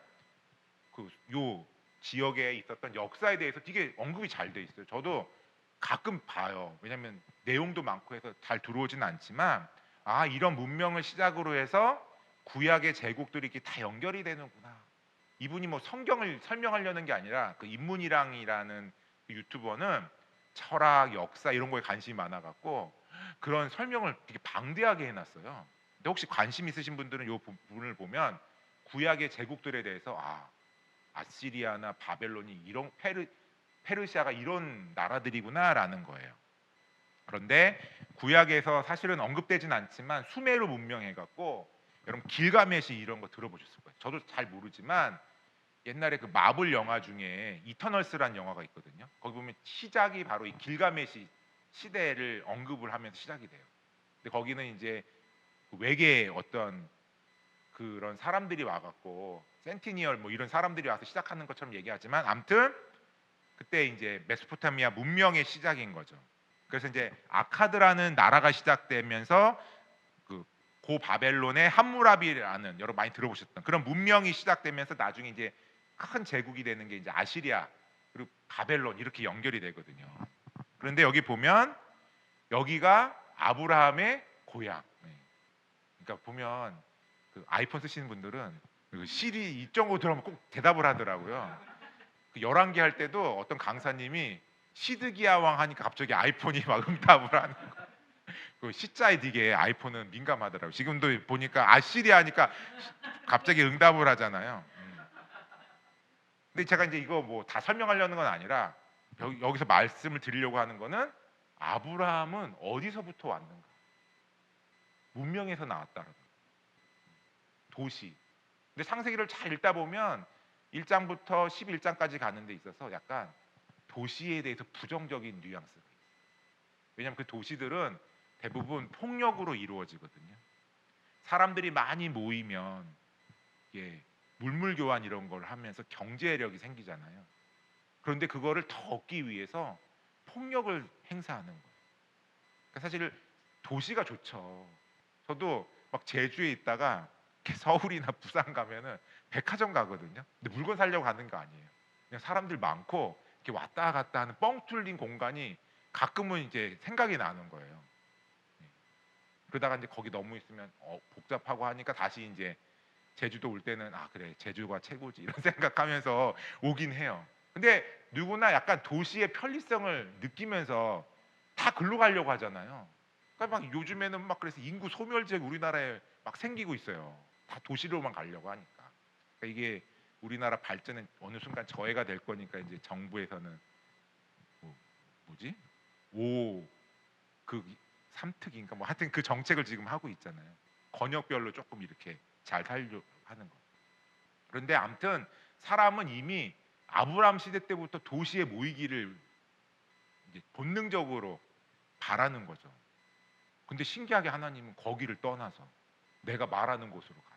그 요 지역에 있었던 역사에 대해서 되게 언급이 잘 돼 있어요. 저도 가끔 봐요. 왜냐하면 내용도 많고 해서 잘 들어오지는 않지만, 이런 문명을 시작으로 해서 구약의 제국들이 이렇게 다 연결이 되는구나. 이분이 뭐 성경을 설명하려는 게 아니라 그 인문이랑이라는 그 유튜버는 철학, 역사 이런 거에 관심이 많아갖고 그런 설명을 되게 방대하게 해놨어요. 근데 혹시 관심 있으신 분들은 이 부분을 보면 구약의 제국들에 대해서 아시리아나 바벨론이 이런 페르시아가 이런 나라들이구나라는 거예요. 그런데 구약에서 사실은 언급되진 않지만 수메르 문명해 갖고 여러분 길가메시 이런 거 들어보셨을 거예요. 저도 잘 모르지만 옛날에 그 마블 영화 중에 이터널스라는 영화가 있거든요. 거기 보면 시작이 바로 이 길가메시 시대를 언급을 하면서 시작이 돼요. 근데 거기는 이제 그 외계 어떤 그런 사람들이 와갖고 센티니얼 뭐 이런 사람들이 와서 시작하는 것처럼 얘기하지만 아무튼 그때 이제 메소포타미아 문명의 시작인 거죠. 그래서 이제 아카드라는 나라가 시작되면서 그 고 바벨론의 함무라비라는 여러분 많이 들어보셨던 그런 문명이 시작되면서 나중에 이제 큰 제국이 되는 게 이제 아시리아 그리고 바벨론 이렇게 연결이 되거든요. 그런데 여기 보면 여기가 아브라함의 고향. 그러니까 보면 그 아이폰 쓰시는 분들은 그 시리 입정고 들어오면 꼭 대답을 하더라고요. 그 11개 할 때도 어떤 강사님이 시드기야 왕 하니까 갑자기 아이폰이 막 응답을 하는 거. 그 시자에 되게 아이폰은 민감하더라고요. 지금도 보니까 아시리 하니까 갑자기 응답을 하잖아요. 근데 제가 이제 이거 뭐 다 설명하려는 건 아니라 여기서 말씀을 드리려고 하는 거는 아브라함은 어디서부터 왔는가? 문명에서 나왔다는 거예요. 도시. 근데 창세기를 잘 읽다 보면 1장부터 11장까지 가는 데 있어서 약간 도시에 대해서 부정적인 뉘앙스가 있어요. 왜냐하면 그 도시들은 대부분 폭력으로 이루어지거든요. 사람들이 많이 모이면 예, 물물 교환 이런 걸 하면서 경제력이 생기잖아요. 그런데 그거를 더 얻기 위해서 폭력을 행사하는 거예요. 그러니까 사실 도시가 좋죠. 저도 막 제주에 있다가 서울이나 부산 가면은 백화점 가거든요. 근데 물건 사려고 가는 거 아니에요. 그냥 사람들 많고 이렇게 왔다 갔다 하는 뻥 뚫린 공간이 가끔은 이제 생각이 나는 거예요. 네. 그러다가 이제 거기 너무 있으면 복잡하고 하니까 다시 이제 제주도 올 때는 그래 제주가 최고지 이런 생각하면서 오긴 해요. 근데 누구나 약간 도시의 편리성을 느끼면서 다 글로 가려고 하잖아요. 그러니까 막 요즘에는 막 그래서 인구 소멸지역 우리나라에 막 생기고 있어요. 다 도시로만 가려고 하니까. 그러니까 이게 우리나라 발전은 어느 순간 저해가 될 거니까 이제 정부에서는 뭐지? 그 삼특인가 뭐 하여튼 그 정책을 지금 하고 있잖아요. 권역별로 조금 이렇게 잘 살려고 하는 거. 그런데 아무튼 사람은 이미 아브라함 시대 때부터 도시에 모이기를 이제 본능적으로 바라는 거죠. 근데 신기하게 하나님은 거기를 떠나서 내가 말하는 곳으로 가라.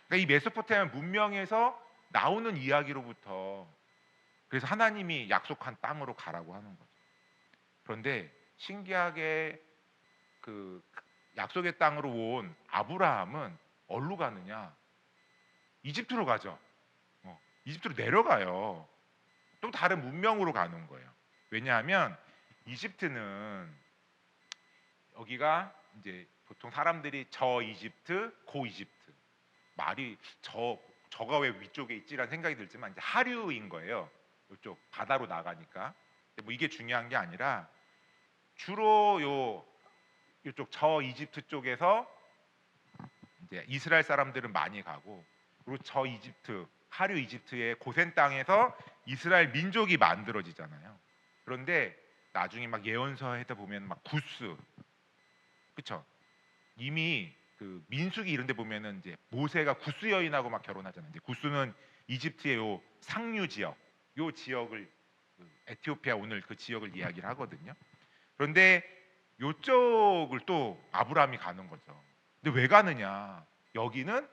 그러니까 이 메소포타미아 문명에서 나오는 이야기로부터 그래서 하나님이 약속한 땅으로 가라고 하는 거죠. 그런데 신기하게 그 약속의 땅으로 온 아브라함은 어디로 가느냐? 이집트로 가죠. 이집트로 내려가요. 또 다른 문명으로 가는 거예요. 왜냐하면 이집트는 여기가 이제 보통 사람들이 저 이집트, 고 이집트 말이 저가 왜 위쪽에 있지라는 생각이 들지만 이제 하류인 거예요. 이쪽 바다로 나가니까. 뭐 이게 중요한 게 아니라 주로 이쪽 저 이집트 쪽에서 이제 이스라엘 사람들은 많이 가고 그리고 저 이집트 하류 이집트의 고센 땅에서 이스라엘 민족이 만들어지잖아요. 그런데 나중에 막 예언서 해다 보면 막 구스 그쵸? 이미 그 민수기 이런 데 보면은 이제 모세가 구스 여인하고 막 결혼하잖아요. 이제 구스는 이집트의 요 상류 지역, 요 지역을 에티오피아 오늘 그 지역을 이야기를 하거든요. 그런데 요쪽을 또 아브라함이 가는 거죠. 근데 왜 가느냐? 여기는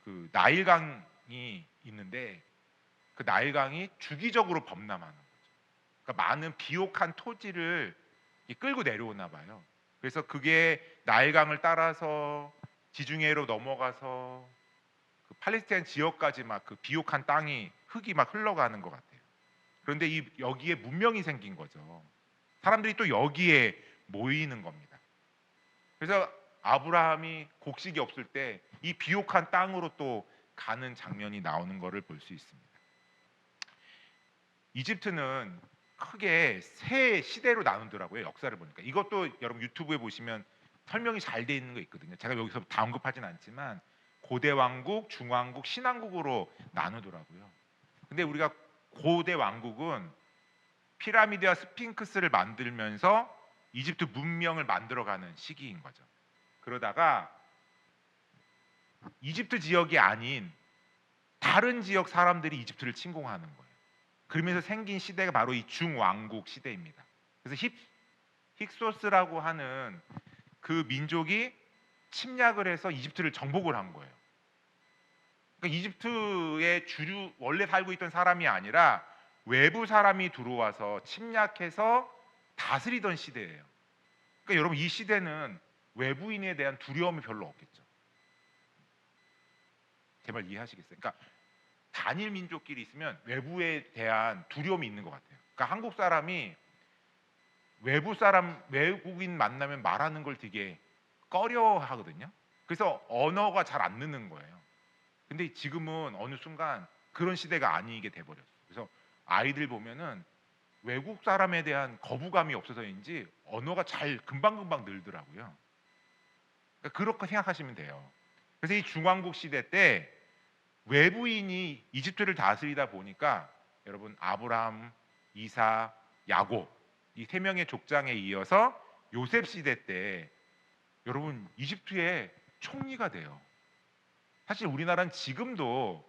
그 나일강이 있는데 그 나일강이 주기적으로 범람하는 거죠. 그러니까 많은 비옥한 토지를 끌고 내려오나 봐요. 그래서 그게 나일강을 따라서 지중해로 넘어가서 그 팔레스타인 지역까지 막 그 비옥한 땅이 흙이 막 흘러가는 것 같아요. 그런데 여기에 문명이 생긴 거죠. 사람들이 또 여기에 모이는 겁니다. 그래서 아브라함이 곡식이 없을 때 이 비옥한 땅으로 또 가는 장면이 나오는 것을 볼 수 있습니다. 이집트는 크게 세 시대로 나누더라고요. 역사를 보니까 이것도 여러분 유튜브에 보시면 설명이 잘 돼 있는 거 있거든요. 제가 여기서 다 언급하진 않지만 고대 왕국, 중왕국, 신왕국으로 나누더라고요. 근데 우리가 고대 왕국은 피라미드와 스핑크스를 만들면서 이집트 문명을 만들어가는 시기인 거죠. 그러다가 이집트 지역이 아닌 다른 지역 사람들이 이집트를 침공하는 거예요. 그러면서 생긴 시대가 바로 이 중왕국 시대입니다. 그래서 힉소스라고 하는 그 민족이 침략을 해서 이집트를 정복을 한 거예요. 그러니까 이집트의 주류 원래 살고 있던 사람이 아니라 외부 사람이 들어와서 침략해서 다스리던 시대예요. 그러니까 여러분 이 시대는 외부인에 대한 두려움이 별로 없겠죠. 제 말 이해하시겠어요? 그러니까 단일 민족끼리 있으면 외부에 대한 두려움이 있는 것 같아요. 그러니까 한국 사람이 외부 사람 외국인 만나면 말하는 걸 되게 꺼려 하거든요. 그래서 언어가 잘 안 느는 거예요. 근데 지금은 어느 순간 그런 시대가 아니게 돼버렸어요. 그래서 아이들 보면은 외국 사람에 대한 거부감이 없어서인지 언어가 잘 금방금방 늘더라고요. 그러니까 그렇게 생각하시면 돼요. 그래서 이 중왕국 시대 때 외부인이 이집트를 다스리다 보니까 여러분 아브라함, 이사, 야곱 이 세 명의 족장에 이어서 요셉 시대 때 여러분 이집트의 총리가 돼요. 사실 우리나라는 지금도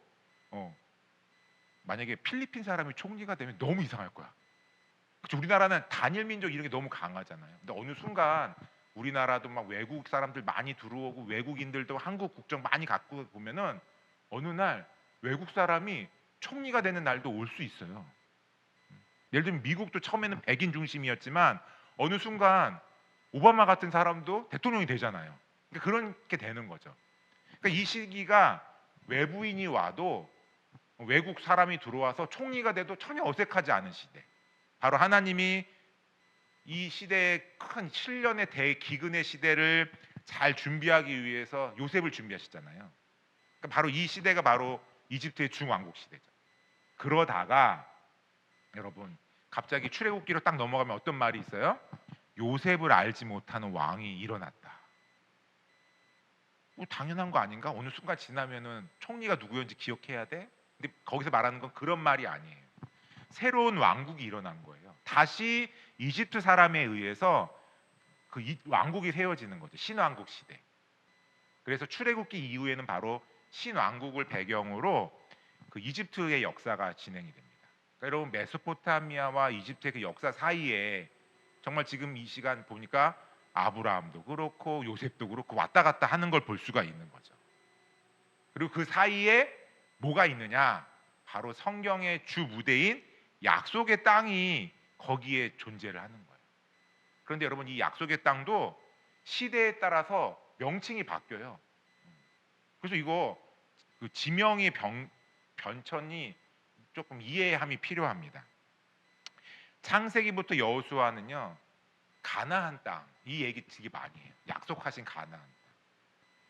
만약에 필리핀 사람이 총리가 되면 너무 이상할 거야. 그렇죠? 우리나라는 단일 민족 이런 게 너무 강하잖아요. 근데 어느 순간 우리나라도 막 외국 사람들 많이 들어오고 외국인들도 한국 국적 많이 갖고 보면은 어느 날 외국 사람이 총리가 되는 날도 올 수 있어요. 예를 들면 미국도 처음에는 백인 중심이었지만 어느 순간 오바마 같은 사람도 대통령이 되잖아요. 그러니까 그렇게 되는 거죠. 그러니까 이 시기가 외부인이 와도 외국 사람이 들어와서 총리가 돼도 전혀 어색하지 않은 시대. 바로 하나님이 이 시대의 큰 7년의 대기근의 시대를 잘 준비하기 위해서 요셉을 준비하셨잖아요. 그러니까 바로 이 시대가 바로 이집트의 중왕국 시대죠. 그러다가 여러분 갑자기 출애굽기로 딱 넘어가면 어떤 말이 있어요? 요셉을 알지 못하는 왕이 일어났다. 뭐 당연한 거 아닌가? 어느 순간 지나면은 총리가 누구였는지 기억해야 돼? 근데 거기서 말하는 건 그런 말이 아니에요. 새로운 왕국이 일어난 거예요. 다시 이집트 사람에 의해서 그 왕국이 세워지는 거죠. 신왕국 시대. 그래서 출애굽기 이후에는 바로 신왕국을 배경으로 그 이집트의 역사가 진행이 됩니다. 그러니까 여러분 메소포타미아와 이집트의 그 역사 사이에 정말 지금 이 시간 보니까 아브라함도 그렇고 요셉도 그렇고 왔다 갔다 하는 걸 볼 수가 있는 거죠. 그리고 그 사이에 뭐가 있느냐? 바로 성경의 주 무대인 약속의 땅이 거기에 존재를 하는 거예요. 그런데 여러분 이 약속의 땅도 시대에 따라서 명칭이 바뀌어요. 그래서 이거 그 지명의 변천이 조금 이해함이 필요합니다. 창세기부터 여호수아는요 가나안 땅 이 얘기 되게 많이 해요. 약속하신 가나안 땅.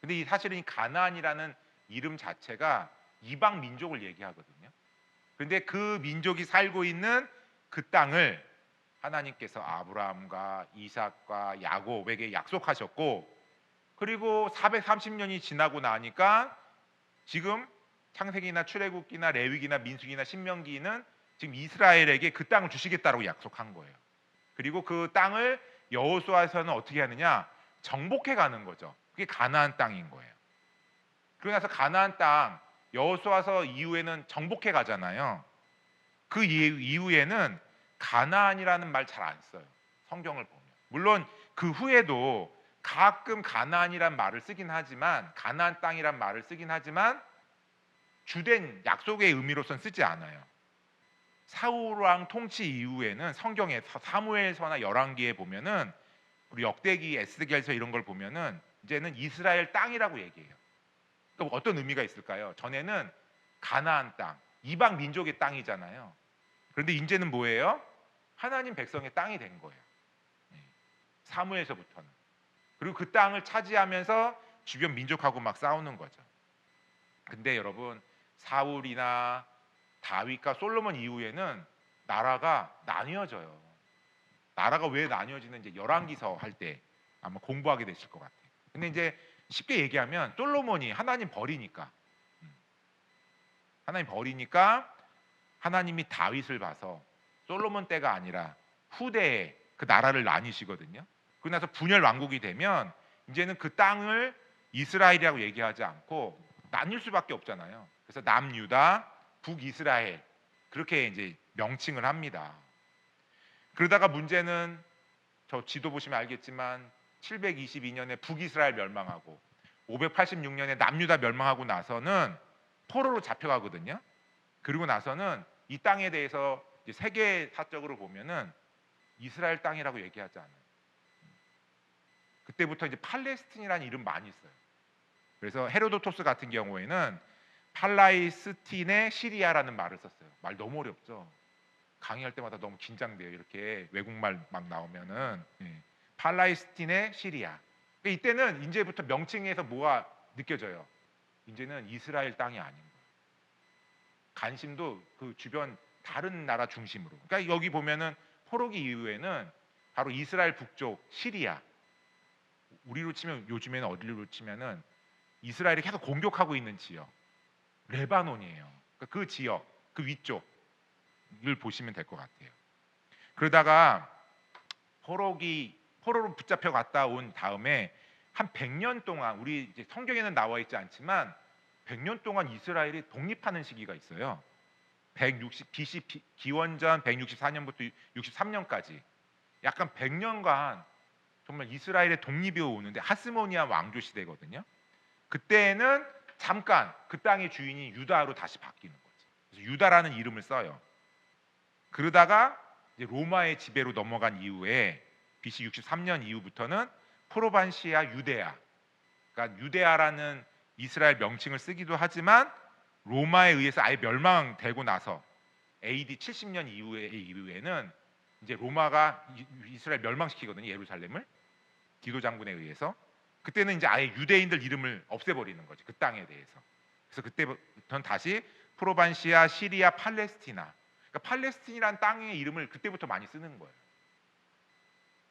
근데 이 사실은 이 가나안이라는 이름 자체가 이방 민족을 얘기하거든요. 그런데 그 민족이 살고 있는 그 땅을 하나님께서 아브라함과 이삭과 야곱에게 약속하셨고, 그리고 430년이 지나고 나니까 지금 창세기나 출애굽기나 레위기나 민수기나 신명기는 지금 이스라엘에게 그 땅을 주시겠다라고 약속한 거예요. 그리고 그 땅을 여호수아에서는 어떻게 하느냐? 정복해 가는 거죠. 그게 가나안 땅인 거예요. 그러고 나서 가나안 땅 여호수아서 이후에는 정복해 가잖아요. 그 이후에는 가나안이라는 말 잘 안 써요. 성경을 보면. 물론 그 후에도 가끔 가나안이란 말을 쓰긴 하지만 가나안 땅이란 말을 쓰긴 하지만 주된 약속의 의미로선 쓰지 않아요. 사울 왕 통치 이후에는 성경에 사무엘서나 열왕기에 보면은 우리 역대기 에스겔서 이런 걸 보면은 이제는 이스라엘 땅이라고 얘기해요. 그러니까 어떤 의미가 있을까요? 전에는 가나안 땅, 이방 민족의 땅이잖아요. 그런데 이제는 뭐예요? 하나님 백성의 땅이 된 거예요. 사무엘서부터는. 그리고 그 땅을 차지하면서 주변 민족하고 막 싸우는 거죠. 근데 여러분 사울이나 다윗과 솔로몬 이후에는 나라가 나뉘어져요. 나라가 왜 나뉘어지는지 열왕기서 할 때 아마 공부하게 되실 것 같아요. 근데 이제 쉽게 얘기하면 솔로몬이 하나님 버리니까 하나님 버리니까 하나님이 다윗을 봐서 솔로몬 때가 아니라 후대에 그 나라를 나뉘시거든요. 그러고 나서 분열 왕국이 되면 이제는 그 땅을 이스라엘이라고 얘기하지 않고 나뉠 수밖에 없잖아요. 그래서 남유다, 북이스라엘 그렇게 이제 명칭을 합니다. 그러다가 문제는 저 지도 보시면 알겠지만 722년에 북이스라엘 멸망하고 586년에 남유다 멸망하고 나서는 포로로 잡혀가거든요. 그리고 나서는 이 땅에 대해서 세계사적으로 보면은 이스라엘 땅이라고 얘기하지 않아요. 그때부터 이제 팔레스틴이라는 이름 많이 써요. 그래서 헤로도토스 같은 경우에는 팔라이스틴의 시리아라는 말을 썼어요. 말 너무 어렵죠. 강의할 때마다 너무 긴장돼요. 이렇게 외국말 막 나오면은 팔라이스틴의 시리아. 그러니까 이때는 이제부터 명칭에서 뭐가 느껴져요. 이제는 이스라엘 땅이 아닌 거예요. 관심도 그 주변 다른 나라 중심으로. 그러니까 여기 보면은 포로기 이후에는 바로 이스라엘 북쪽 시리아. 우리로 치면 요즘에는 어디로 치면은 이스라엘이 계속 공격하고 있는 지역 레바논이에요. 그러니까 그 지역 그 위쪽을 보시면 될 것 같아요. 그러다가 포로로 붙잡혀 갔다 온 다음에 한 100년 동안 우리 이제 성경에는 나와 있지 않지만 100년 동안 이스라엘이 독립하는 시기가 있어요. 160 BC 기원전 164년부터 63년까지 약간 100년간 정말 이스라엘의 독립이 오는데 하스모니아 왕조 시대거든요. 그때는 잠깐 그 땅의 주인이 유다로 다시 바뀌는 거죠. 그래서 유다라는 이름을 써요. 그러다가 이제 로마의 지배로 넘어간 이후에 BC 63년 이후부터는 프로반시아 유데아, 그러니까 유데아라는 이스라엘 명칭을 쓰기도 하지만 로마에 의해서 아예 멸망되고 나서 AD 70년 이후에는 이제 로마가 이스라엘 멸망시키거든요. 예루살렘을 디도 장군에 의해서. 그때는 이제 아예 유대인들 이름을 없애버리는 거지 그 땅에 대해서. 그래서 그때부터는 다시 프로반시아, 시리아, 팔레스티나. 그러니까 팔레스틴이라는 땅의 이름을 그때부터 많이 쓰는 거예요.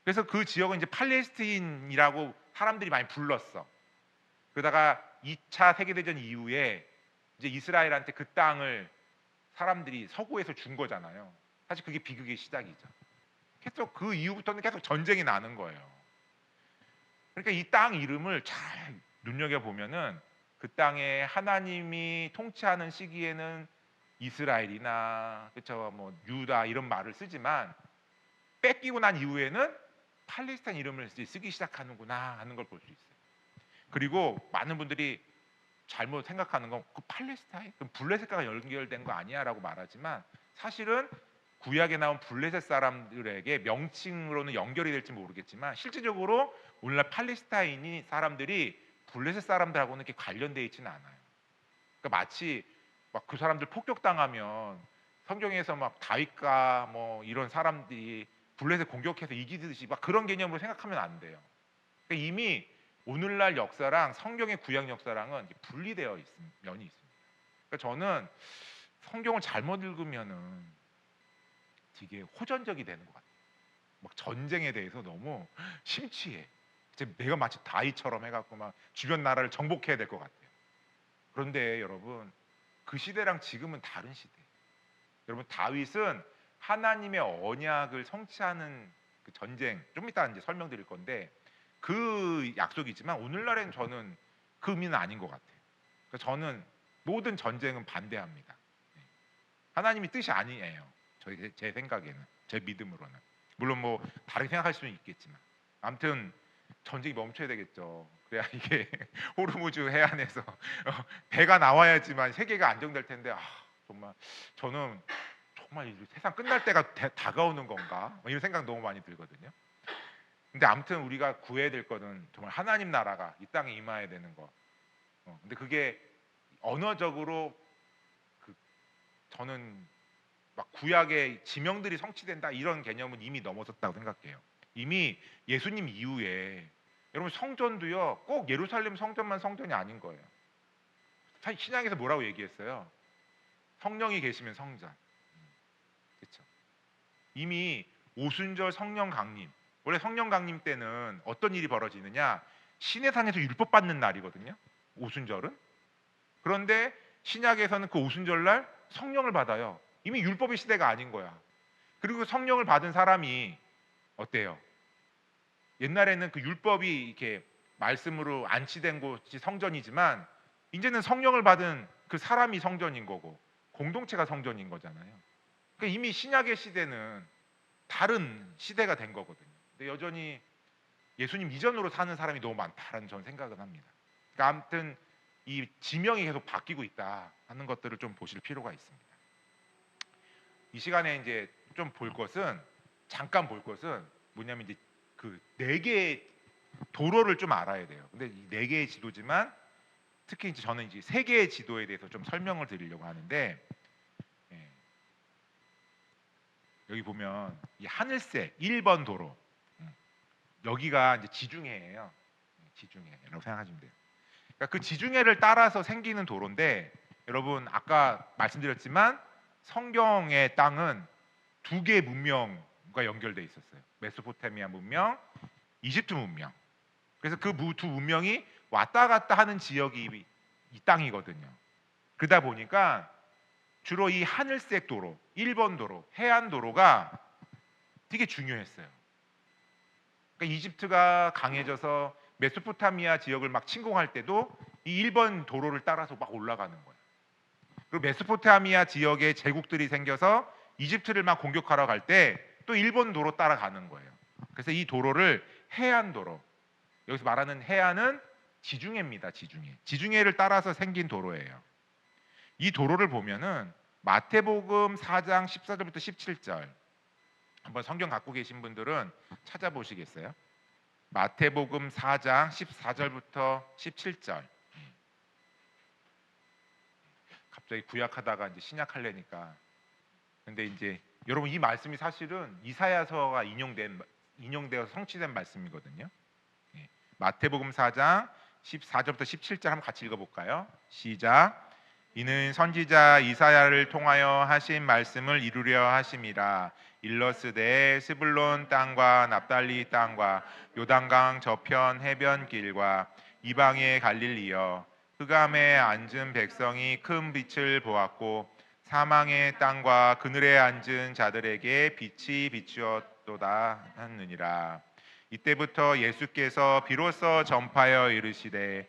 그래서 그 지역은 이제 팔레스틴이라고 사람들이 많이 불렀어. 그러다가 2차 세계대전 이후에 이제 이스라엘한테 그 땅을 사람들이 서구에서 준 거잖아요. 사실 그게 비극의 시작이죠. 계속 그 이후부터는 계속 전쟁이 나는 거예요. 그러니까 이 땅 이름을 잘 눈여겨 보면은 그 땅에 하나님이 통치하는 시기에는 이스라엘이나 그렇죠 뭐 유다 이런 말을 쓰지만 뺏기고 난 이후에는 팔레스타인 이름을 쓰기 시작하는구나 하는 걸 볼 수 있어요. 그리고 많은 분들이 잘못 생각하는 건 그 팔레스타인 그럼 블레셋과 연결된 거 아니야라고 말하지만 사실은 구약에 나온 블레셋 사람들에게 명칭으로는 연결이 될지 모르겠지만 실질적으로 오늘날 팔레스타인이 사람들이 블레셋 사람들하고는 이렇게 관련되어 있지는 않아요. 그러니까 마치 막 그 사람들 폭격당하면 성경에서 막 다윗과 뭐 이런 사람들이 블레셋 공격해서 이기듯이 막 그런 개념으로 생각하면 안 돼요. 그러니까 이미 오늘날 역사랑 성경의 구약 역사랑은 분리되어 있는 면이 있습니다. 그러니까 저는 성경을 잘못 읽으면은 되게 호전적이 되는 것 같아요. 막 전쟁에 대해서 너무 심취해. 내가 마치 다윗처럼 해갖고 막 주변 나라를 정복해야 될 것 같아요. 그런데 여러분 그 시대랑 지금은 다른 시대. 여러분 다윗은 하나님의 언약을 성취하는 그 전쟁 좀 이따 이제 설명드릴 건데 그 약속이지만 오늘날엔 저는 그 의미는 아닌 것 같아요. 그러니까 저는 모든 전쟁은 반대합니다. 하나님이 뜻이 아니에요. 제 생각에는 제 믿음으로는 물론 뭐 다르게 생각할 수는 있겠지만 아무튼 전쟁이 멈춰야 되겠죠. 그래야 이게 호르무즈 해안에서 배가 나와야지만 세계가 안정될 텐데 정말 저는 정말 세상 끝날 때가 다가오는 건가 이런 생각 너무 많이 들거든요. 근데 아무튼 우리가 구해야 될 거는 정말 하나님 나라가 이 땅에 임해야 되는 거. 근데 그게 언어적으로 저는 막 구약의 지명들이 성취된다 이런 개념은 이미 넘어섰다고 생각해요. 이미 예수님 이후에 여러분 성전도요 꼭 예루살렘 성전만 성전이 아닌 거예요. 신약에서 뭐라고 얘기했어요? 성령이 계시면 성전. 그렇죠. 이미 오순절 성령 강림 원래 성령 강림 때는 어떤 일이 벌어지느냐? 시내산에서 율법 받는 날이거든요. 오순절은. 그런데 신약에서는 그 오순절날 성령을 받아요. 이미 율법의 시대가 아닌 거야. 그리고 성령을 받은 사람이 어때요? 옛날에는 그 율법이 이렇게 말씀으로 안치된 곳이 성전이지만 이제는 성령을 받은 그 사람이 성전인 거고 공동체가 성전인 거잖아요. 그러니까 이미 신약의 시대는 다른 시대가 된 거거든요. 근데 여전히 예수님 이전으로 사는 사람이 너무 많다라는 저는 생각은 합니다. 그러니까 아무튼 이 지명이 계속 바뀌고 있다 하는 것들을 좀 보실 필요가 있습니다. 이 시간에 이제 좀 볼 것은 잠깐 볼 것은 뭐냐면 이제 그 네 개의 도로를 좀 알아야 돼요. 근데 이 네 개의 지도지만 특히 이제 저는 이제 세 개의 지도에 대해서 좀 설명을 드리려고 하는데 예, 여기 보면 이 하늘색 1번 도로 여기가 이제 지중해예요. 지중해라고 생각하시면 돼요. 그러니까 그 지중해를 따라서 생기는 도로인데 여러분 아까 말씀드렸지만 성경의 땅은 두 개의 문명과 연결돼 있었어요. 메소포타미아 문명, 이집트 문명. 그래서 그 두 문명이 왔다 갔다 하는 지역이 이 땅이거든요. 그러다 보니까 주로 이 하늘색 도로, 1번 도로, 해안 도로가 되게 중요했어요. 그러니까 이집트가 강해져서 메소포타미아 지역을 막 침공할 때도 이 1번 도로를 따라서 막 올라가는 거예요. 그리고 메소포타미아 지역에 제국들이 생겨서 이집트를 막 공격하러 갈 때 또 1번 도로 따라가는 거예요. 그래서 이 도로를 해안 도로, 여기서 말하는 해안은 지중해입니다. 지중해. 지중해를 따라서 생긴 도로예요. 이 도로를 보면은 마태복음 4장 14절부터 17절 한번 성경 갖고 계신 분들은 찾아보시겠어요? 마태복음 4장 14절부터 17절. 갑자기 구약하다가 이제 신약하려니까. 근데 이제 여러분 이 말씀이 사실은 이사야서가 인용되어서 성취된 말씀이거든요. 예. 마태복음 4장 14절부터 17절 한번 같이 읽어볼까요? 시작. 이는 선지자 이사야를 통하여 하신 말씀을 이루려 하심이라. 일러스되 스불론 땅과 납달리 땅과 요단강 저편 해변길과 이방의 갈릴리여 흑암에 앉은 백성이 큰 빛을 보았고 사망의 땅과 그늘에 앉은 자들에게 빛이 비추었도다 하느니라. 이때부터 예수께서 비로소 전파하여 이르시되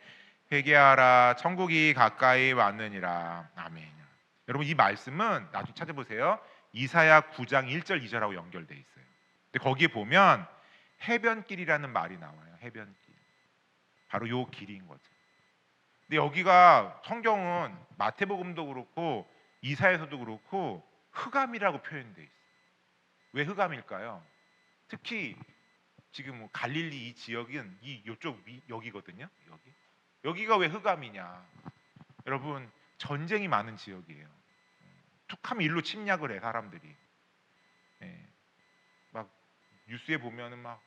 회개하라 천국이 가까이 왔느니라. 아멘. 여러분 이 말씀은 나중에 찾아보세요. 이사야 9장 1절 2절하고 연결돼 있어요. 근데 거기에 보면 해변길이라는 말이 나와요. 해변길. 바로 요 길인 거죠. 근데 여기가 성경은 마태복음도 그렇고 이사야서도 그렇고 흑암이라고 표현돼 있어요. 왜 흑암일까요? 특히 지금 뭐 갈릴리 이 지역은 요쪽 여기거든요. 여기가 왜 흑암이냐? 여러분 전쟁이 많은 지역이에요. 툭하면 일로 침략을 해 사람들이. 예. 막 뉴스에 보면은 막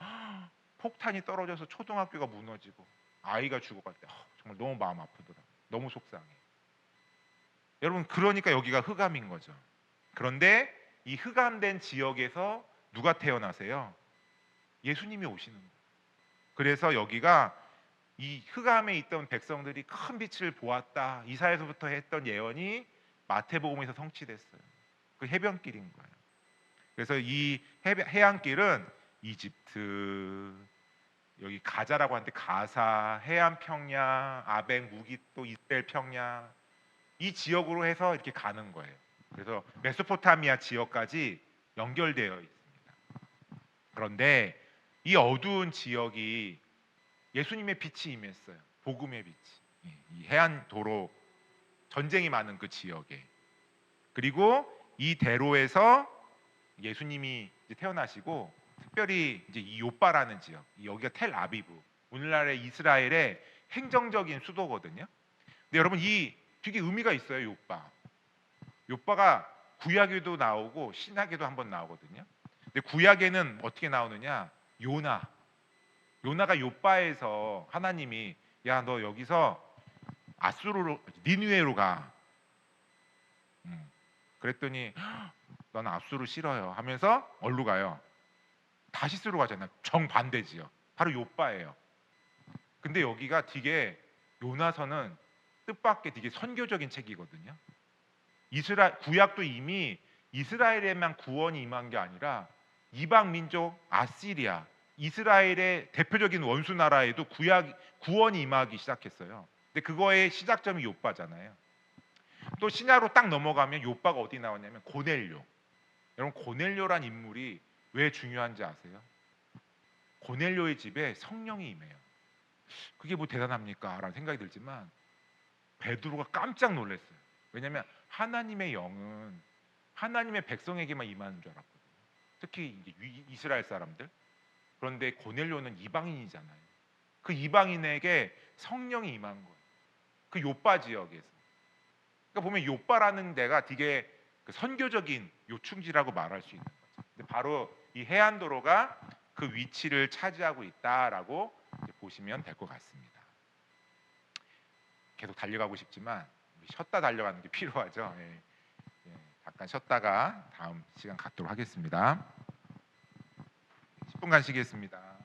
폭탄이 떨어져서 초등학교가 무너지고 아이가 죽어갈 때 정말 너무 마음 아프더라. 너무 속상해. 여러분 그러니까 여기가 흑암인 거죠. 그런데 이 흑암된 지역에서 누가 태어나세요? 예수님이 오시는 거예요. 그래서 여기가 이 흑암에 있던 백성들이 큰 빛을 보았다. 이사야서부터 했던 예언이 마태복음에서 성취됐어요. 그 해변길인 거예요. 그래서 이 해안길은 이집트, 여기 가자라고 하는데 가사, 해안 평야, 아벡, 무기또, 이스라엘 평야 이 지역으로 해서 이렇게 가는 거예요. 그래서 메소포타미아 지역까지 연결되어 있습니다. 그런데 이 어두운 지역이 예수님의 빛이 임했어요. 복음의 빛이. 이 해안 도로 전쟁이 많은 그 지역에. 그리고 이 대로에서 예수님이 이제 태어나시고 특별히 이제 이 요바라는 지역, 여기가 텔아비브, 오늘날의 이스라엘의 행정적인 수도거든요. 근데 여러분 이 되게 의미가 있어요. 요바가 구약에도 나오고 신약에도 한번 나오거든요. 근데 구약에는 어떻게 나오느냐? 요나가 요바에서 하나님이 야 너 여기서 아수르로 니느웨로 가. 그랬더니 넌 아수르 싫어요 하면서 어디로 가요? 다시스로 가잖아요. 정반대지요. 바로 요바예요. 근데 여기가 되게 요나서는 뜻밖의 되게 선교적인 책이거든요. 이스라엘 구약도 이미 이스라엘에만 구원이 임한 게 아니라 이방 민족 아시리아, 이스라엘의 대표적인 원수 나라에도 구원이 임하기 시작했어요. 근데 그거의 시작점이 요바잖아요. 또 신약으로 딱 넘어가면 요바가 어디 나왔냐면 고넬료. 여러분 고넬료란 인물이 왜 중요한지 아세요? 고넬료의 집에 성령이 임해요. 그게 뭐 대단합니까? 라는 생각이 들지만 베드로가 깜짝 놀랐어요. 왜냐하면 하나님의 영은 하나님의 백성에게만 임하는 줄 알았거든요. 특히 이제 이스라엘 사람들. 그런데 고넬료는 이방인이잖아요. 그 이방인에게 성령이 임한 거예요. 그 요빠 지역에서. 그러니까 보면 요빠라는 데가 되게 그 선교적인 요충지라고 말할 수 있는 거죠. 근데 바로 이 해안도로가 그 위치를 차지하고 있다라고 보시면 될 것 같습니다. 계속 달려가고 싶지만 쉬었다 달려가는 게 필요하죠. 예. 예, 잠깐 쉬었다가 다음 시간 갖도록 하겠습니다. 10분간 쉬겠습니다.